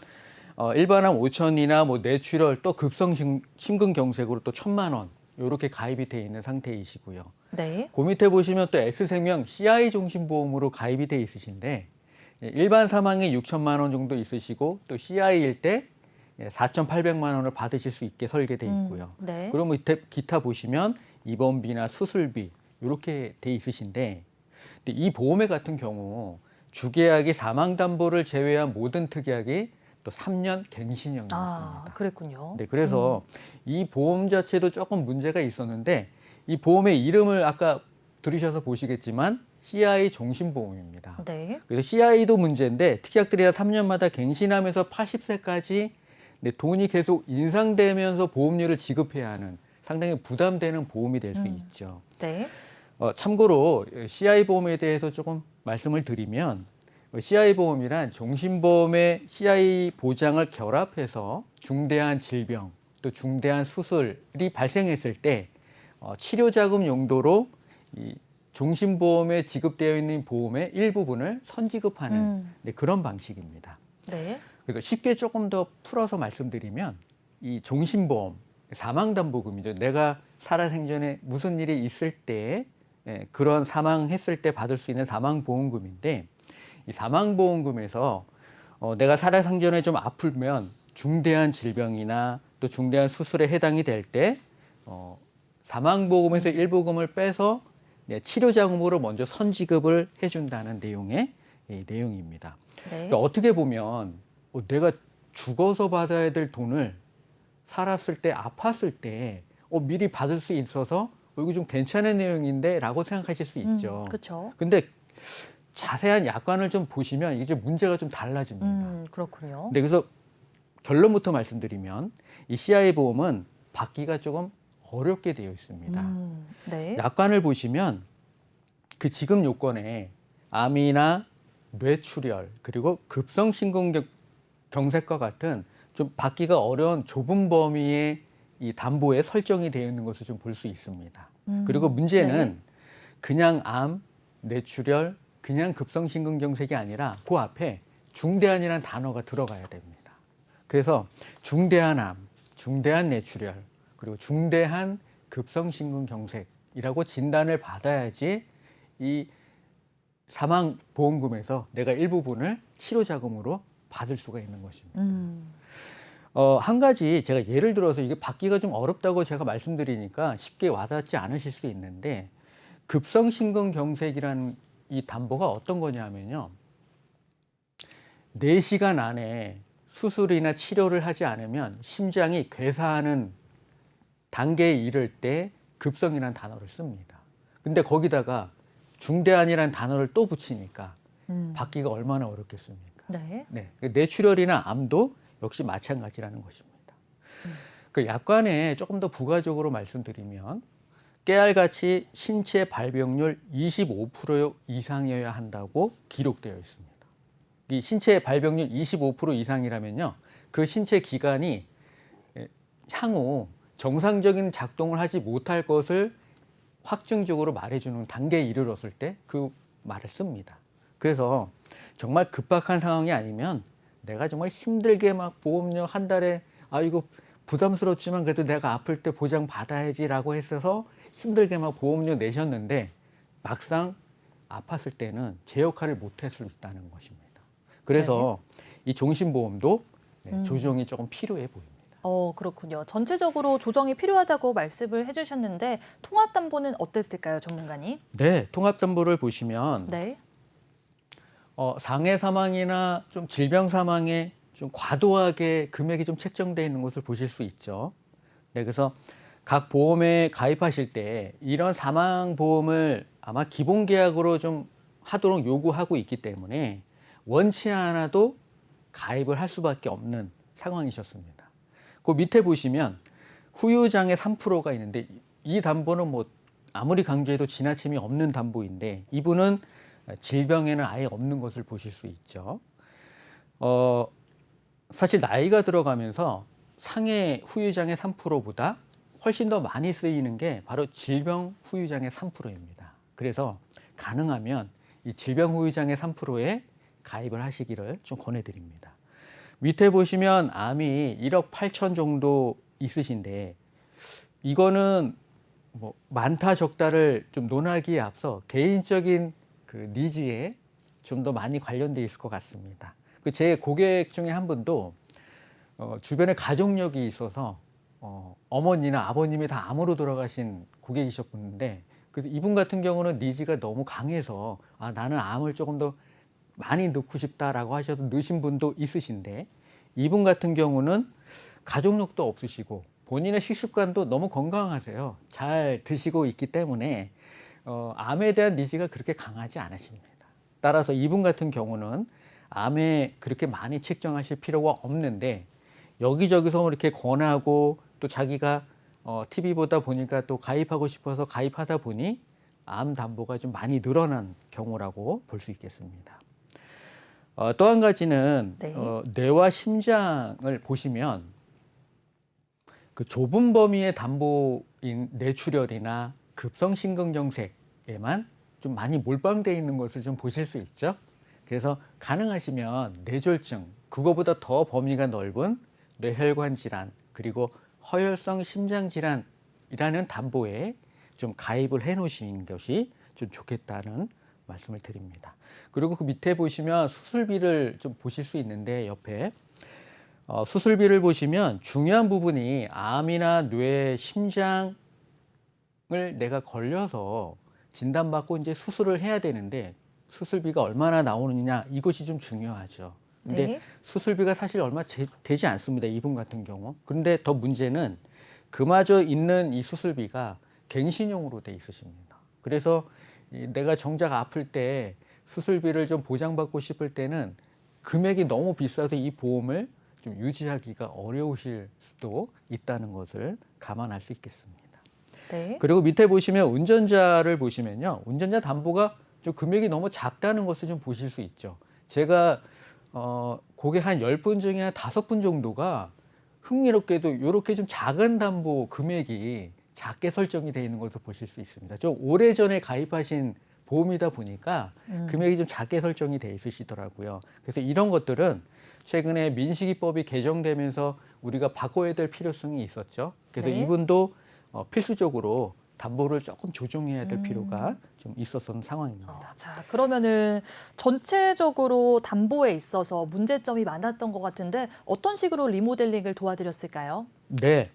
일반암 5천이나 뭐 뇌출혈 또 급성 심근경색으로 또 1,000만 원 이렇게 가입이 돼 있는 상태이시고요. 네. 그 밑에 보시면 또 S생명 CI 종신보험으로 가입이 돼 있으신데 일반 사망에 6천만 원 정도 있으시고 또 CI일 때 4,800만 원을 받으실 수 있게 설계돼 있고요. 네. 그럼 밑에 기타 보시면 입원비나 수술비 이렇게 돼 있으신데 근데 이 보험회 같은 경우 주계약이 사망담보를 제외한 모든 특약이 또 3년 갱신형이었습니다. 아, 그랬군요. 네, 그래서 이 보험 자체도 조금 문제가 있었는데 이 보험의 이름을 아까 들으셔서 보시겠지만 CI 종신보험입니다. 네. 그래서 CI도 문제인데 특약들이 다 3년마다 갱신하면서 80세까지 돈이 계속 인상되면서 보험료를 지급해야 하는 상당히 부담되는 보험이 될 수 있죠. 네. 참고로 CI 보험에 대해서 조금 말씀을 드리면 CI 보험이란 종신보험의 CI 보장을 결합해서 중대한 질병 또 중대한 수술이 발생했을 때 치료 자금 용도로 이 종신보험에 지급되어 있는 보험의 일부분을 선지급하는 그런 방식입니다. 네. 그래서 쉽게 조금 더 풀어서 말씀드리면 이 종신보험 사망담보금이죠. 내가 살아생전에 무슨 일이 있을 때 그런 사망했을 때 받을 수 있는 사망보험금인데 이 사망보험금에서 내가 살아생전에 좀 아프면 중대한 질병이나 또 중대한 수술에 해당이 될 때 사망보험에서 일부금을 빼서 치료자금으로 먼저 선지급을 해준다는 내용의 내용입니다. 네. 그러니까 어떻게 보면 내가 죽어서 받아야 될 돈을 살았을 때 아팠을 때 미리 받을 수 있어서 이거 좀 괜찮은 내용인데 라고 생각하실 수 있죠. 그렇죠. 근데 자세한 약관을 좀 보시면 이게 좀 문제가 좀 달라집니다. 그렇군요. 네, 그래서 결론부터 말씀드리면 이 CI 보험은 받기가 조금 어렵게 되어 있습니다. 네. 약관을 보시면 그 지급 요건에 암이나 뇌출혈 그리고 급성심근경색과 같은 좀 받기가 어려운 좁은 범위의 이 담보에 설정이 되어 있는 것을 좀 볼 수 있습니다. 그리고 문제는 네. 그냥 암, 뇌출혈, 그냥 급성심근경색이 아니라 그 앞에 중대한이라는 단어가 들어가야 됩니다. 그래서 중대한 암, 중대한 뇌출혈, 그리고 중대한 급성심근경색이라고 진단을 받아야지 이 사망보험금에서 내가 일부분을 치료자금으로 받을 수가 있는 것입니다. 한 가지 제가 예를 들어서 이게 받기가 좀 어렵다고 제가 말씀드리니까 쉽게 와닿지 않으실 수 있는데 급성심근경색이라는 이 담보가 어떤 거냐면요. 4시간 안에 수술이나 치료를 하지 않으면 심장이 괴사하는 단계에 이를 때 급성이라는 단어를 씁니다. 근데 거기다가 중대한이라는 단어를 또 붙이니까 받기가 얼마나 어렵겠습니까? 네. 네. 뇌출혈이나 암도 역시 마찬가지라는 것입니다. 그 약관에 조금 더 부가적으로 말씀드리면 깨알같이 신체 발병률 25% 이상이어야 한다고 기록되어 있습니다. 이 신체 발병률 25% 이상이라면요. 그 신체 기관이 향후 정상적인 작동을 하지 못할 것을 확증적으로 말해주는 단계에 이르렀을 때 그 말을 씁니다. 그래서 정말 급박한 상황이 아니면 내가 정말 힘들게 막 보험료 한 달에 이거 부담스럽지만 그래도 내가 아플 때 보장 받아야지라고 했어서 힘들게 막 보험료 내셨는데 막상 아팠을 때는 제 역할을 못할 수 있다는 것입니다. 그래서 이 종신보험도 조정이 조금 필요해 보입니다. 그렇군요. 전체적으로 조정이 필요하다고 말씀을 해주셨는데 통합담보는 어땠을까요, 전문가님? 네, 통합담보를 보시면 네. 상해 사망이나 좀 질병 사망에 좀 과도하게 금액이 좀 책정되어 있는 것을 보실 수 있죠. 네, 그래서 각 보험에 가입하실 때 이런 사망보험을 아마 기본계약으로 좀 하도록 요구하고 있기 때문에 원치 않아도 가입을 할 수밖에 없는 상황이셨습니다. 그 밑에 보시면 후유장애 3%가 있는데 이 담보는 뭐 아무리 강조해도 지나침이 없는 담보인데 이분은 질병에는 아예 없는 것을 보실 수 있죠. 사실 나이가 들어가면서 상해 후유장애 3%보다 훨씬 더 많이 쓰이는 게 바로 질병 후유장애 3%입니다. 그래서 가능하면 이 질병 후유장애 3%에 가입을 하시기를 좀 권해드립니다. 밑에 보시면 암이 1억 8천 정도 있으신데 이거는 뭐 많다 적다를 좀 논하기에 앞서 개인적인 그 니즈에 좀 더 많이 관련돼 있을 것 같습니다. 제 고객 중에 한 분도 주변에 가족력이 있어서 어머니나 아버님이 다 암으로 돌아가신 고객이셨는데 그래서 이분 같은 경우는 니즈가 너무 강해서 나는 암을 조금 더 많이 넣고 싶다라고 하셔서 넣으신 분도 있으신데 이분 같은 경우는 가족력도 없으시고 본인의 식습관도 너무 건강하세요. 잘 드시고 있기 때문에 암에 대한 니즈가 그렇게 강하지 않으십니다. 따라서 이분 같은 경우는 암에 그렇게 많이 책정하실 필요가 없는데 여기저기서 이렇게 권하고 또 자기가 TV 보다 보니까 또 가입하고 싶어서 가입하다 보니 암 담보가 좀 많이 늘어난 경우라고 볼 수 있겠습니다. 또 한 가지는 네. 뇌와 심장을 보시면 그 좁은 범위의 담보인 뇌출혈이나 급성심근경색에만 좀 많이 몰빵되어 있는 것을 좀 보실 수 있죠. 그래서 가능하시면 뇌졸중, 그거보다 더 범위가 넓은 뇌혈관 질환, 그리고 허혈성 심장 질환이라는 담보에 좀 가입을 해 놓으시는 것이 좀 좋겠다는 말씀을 드립니다. 그리고 그 밑에 보시면 수술비를 좀 보실 수 있는데 옆에 수술비를 보시면 중요한 부분이 암이나 뇌, 심장을 내가 걸려서 진단받고 이제 수술을 해야 되는데 수술비가 얼마나 나오느냐 이것이 좀 중요하죠. 근데 네. 수술비가 사실 얼마 되지 않습니다. 이분 같은 경우. 그런데 더 문제는 그마저 있는 이 수술비가 갱신형으로 돼 있으십니다. 그래서 내가 정작 아플 때 수술비를 좀 보장받고 싶을 때는 금액이 너무 비싸서 이 보험을 좀 유지하기가 어려우실 수도 있다는 것을 감안할 수 있겠습니다. 네. 그리고 밑에 보시면 운전자를 보시면요. 운전자 담보가 좀 금액이 너무 작다는 것을 좀 보실 수 있죠. 제가 고객 한 10분 중에 한 5분 정도가 흥미롭게도 이렇게 좀 작은 담보 금액이 작게 설정이 되어 있는 것을 보실 수 있습니다. 좀 오래전에 가입하신 보험이다 보니까 금액이 좀 작게 설정이 돼 있으시더라고요. 그래서 이런 것들은 최근에 민식이법이 개정되면서 우리가 바꿔야 될 필요성이 있었죠. 그래서 네. 이분도 필수적으로 담보를 조금 조정해야 될 필요가 좀 있었던 상황입니다. 자, 그러면은 전체적으로 담보에 있어서 문제점이 많았던 것 같은데 어떤 식으로 리모델링을 도와드렸을까요? 네.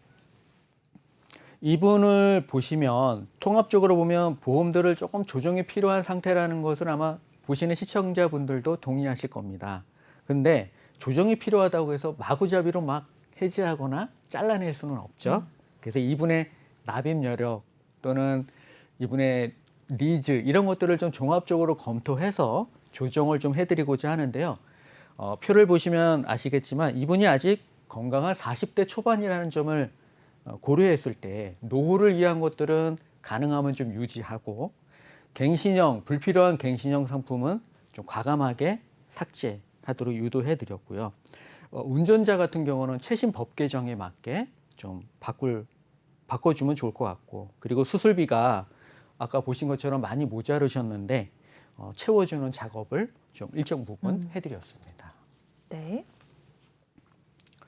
이분을 보시면 통합적으로 보면 보험들을 조금 조정이 필요한 상태라는 것을 아마 보시는 시청자분들도 동의하실 겁니다. 근데 조정이 필요하다고 해서 마구잡이로 막 해지하거나 잘라낼 수는 없죠. 그래서 이분의 납입 여력 또는 이분의 니즈 이런 것들을 좀 종합적으로 검토해서 조정을 좀 해드리고자 하는데요. 표를 보시면 아시겠지만 이분이 아직 건강한 40대 초반이라는 점을 고려했을 때 노후를 위한 것들은 가능하면 좀 유지하고 갱신형, 불필요한 갱신형 상품은 좀 과감하게 삭제하도록 유도해드렸고요. 운전자 같은 경우는 최신 법 개정에 맞게 좀 바꿔주면 좋을 것 같고 그리고 수술비가 아까 보신 것처럼 많이 모자르셨는데 채워주는 작업을 좀 일정 부분 해드렸습니다. 네.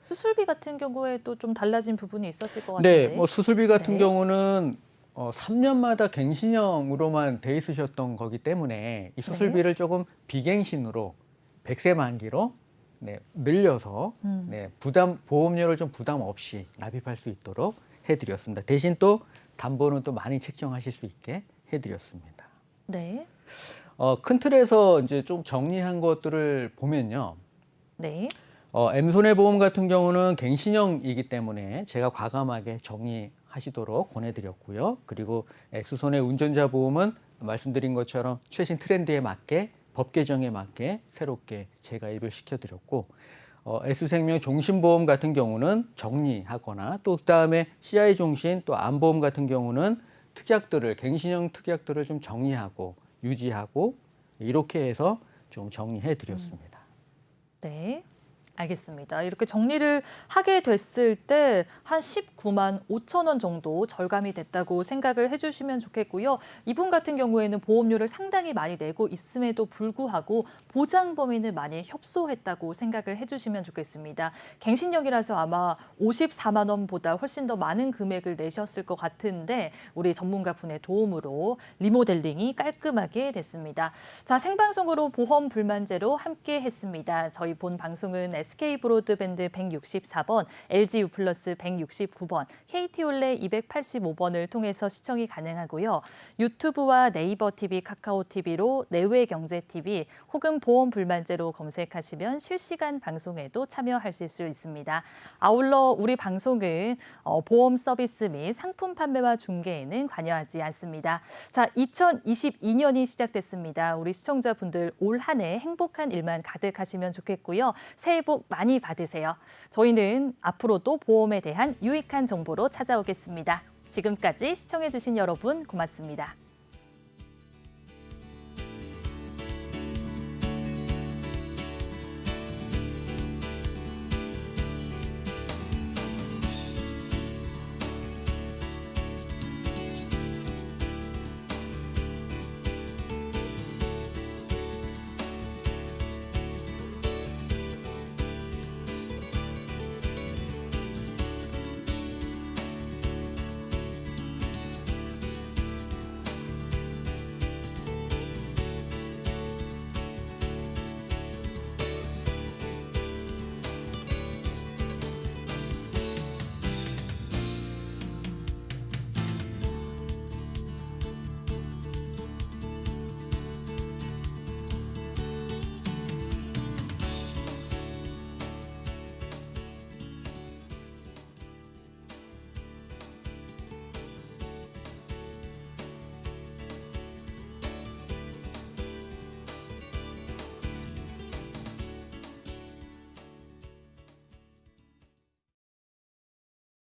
수술비 같은 경우에도 좀 달라진 부분이 있었을 것 같은데. 네, 뭐 수술비 같은 네. 경우는 3년마다 갱신형으로만 돼 있으셨던 거기 때문에 이 수술비를 조금 비갱신으로 100세 만기로 늘려서 보험료를 좀 부담 없이 납입할 수 있도록 해드렸습니다. 대신 또 담보는 또 많이 책정하실 수 있게 해드렸습니다. 네. 큰 틀에서 이제 좀 정리한 것들을 보면요. 네. M손해보험 같은 경우는 갱신형이기 때문에 제가 과감하게 정리하시도록 권해드렸고요. 그리고 S손해 운전자 보험은 말씀드린 것처럼 최신 트렌드에 맞게 법 개정에 맞게 새롭게 재가입을 시켜드렸고 S생명 종신보험 같은 경우는 정리하거나 또 그다음에 CI종신 또 암보험 같은 경우는 특약들을 갱신형 특약들을 좀 정리하고 유지하고 이렇게 해서 좀 정리해드렸습니다. 네. 알겠습니다. 이렇게 정리를 하게 됐을 때 한 19만 5천 원 정도 절감이 됐다고 생각을 해주시면 좋겠고요. 이분 같은 경우에는 보험료를 상당히 많이 내고 있음에도 불구하고 보장 범위는 많이 협소했다고 생각을 해주시면 좋겠습니다. 갱신형이라서 아마 54만 원보다 훨씬 더 많은 금액을 내셨을 것 같은데 우리 전문가분의 도움으로 리모델링이 깔끔하게 됐습니다. 자, 생방송으로 보험 불만제로 함께 했습니다. 저희 본 방송은 SK브로드밴드 164번, LG U+, 169번, KT올레 285번을 통해서 시청이 가능하고요. 유튜브와 네이버 TV, 카카오 TV로 내외경제TV 혹은 보험 불만제로 검색하시면 실시간 방송에도 참여하실 수 있습니다. 아울러 우리 방송은 보험 서비스 및 상품 판매와 중개에는 관여하지 않습니다. 자, 2022년이 시작됐습니다. 우리 시청자분들 올 한 해 행복한 일만 가득하시면 좋겠고요. 새해 복 많이 받으세요. 저희는 앞으로도 보험에 대한 유익한 정보로 찾아오겠습니다. 지금까지 시청해주신 여러분 고맙습니다.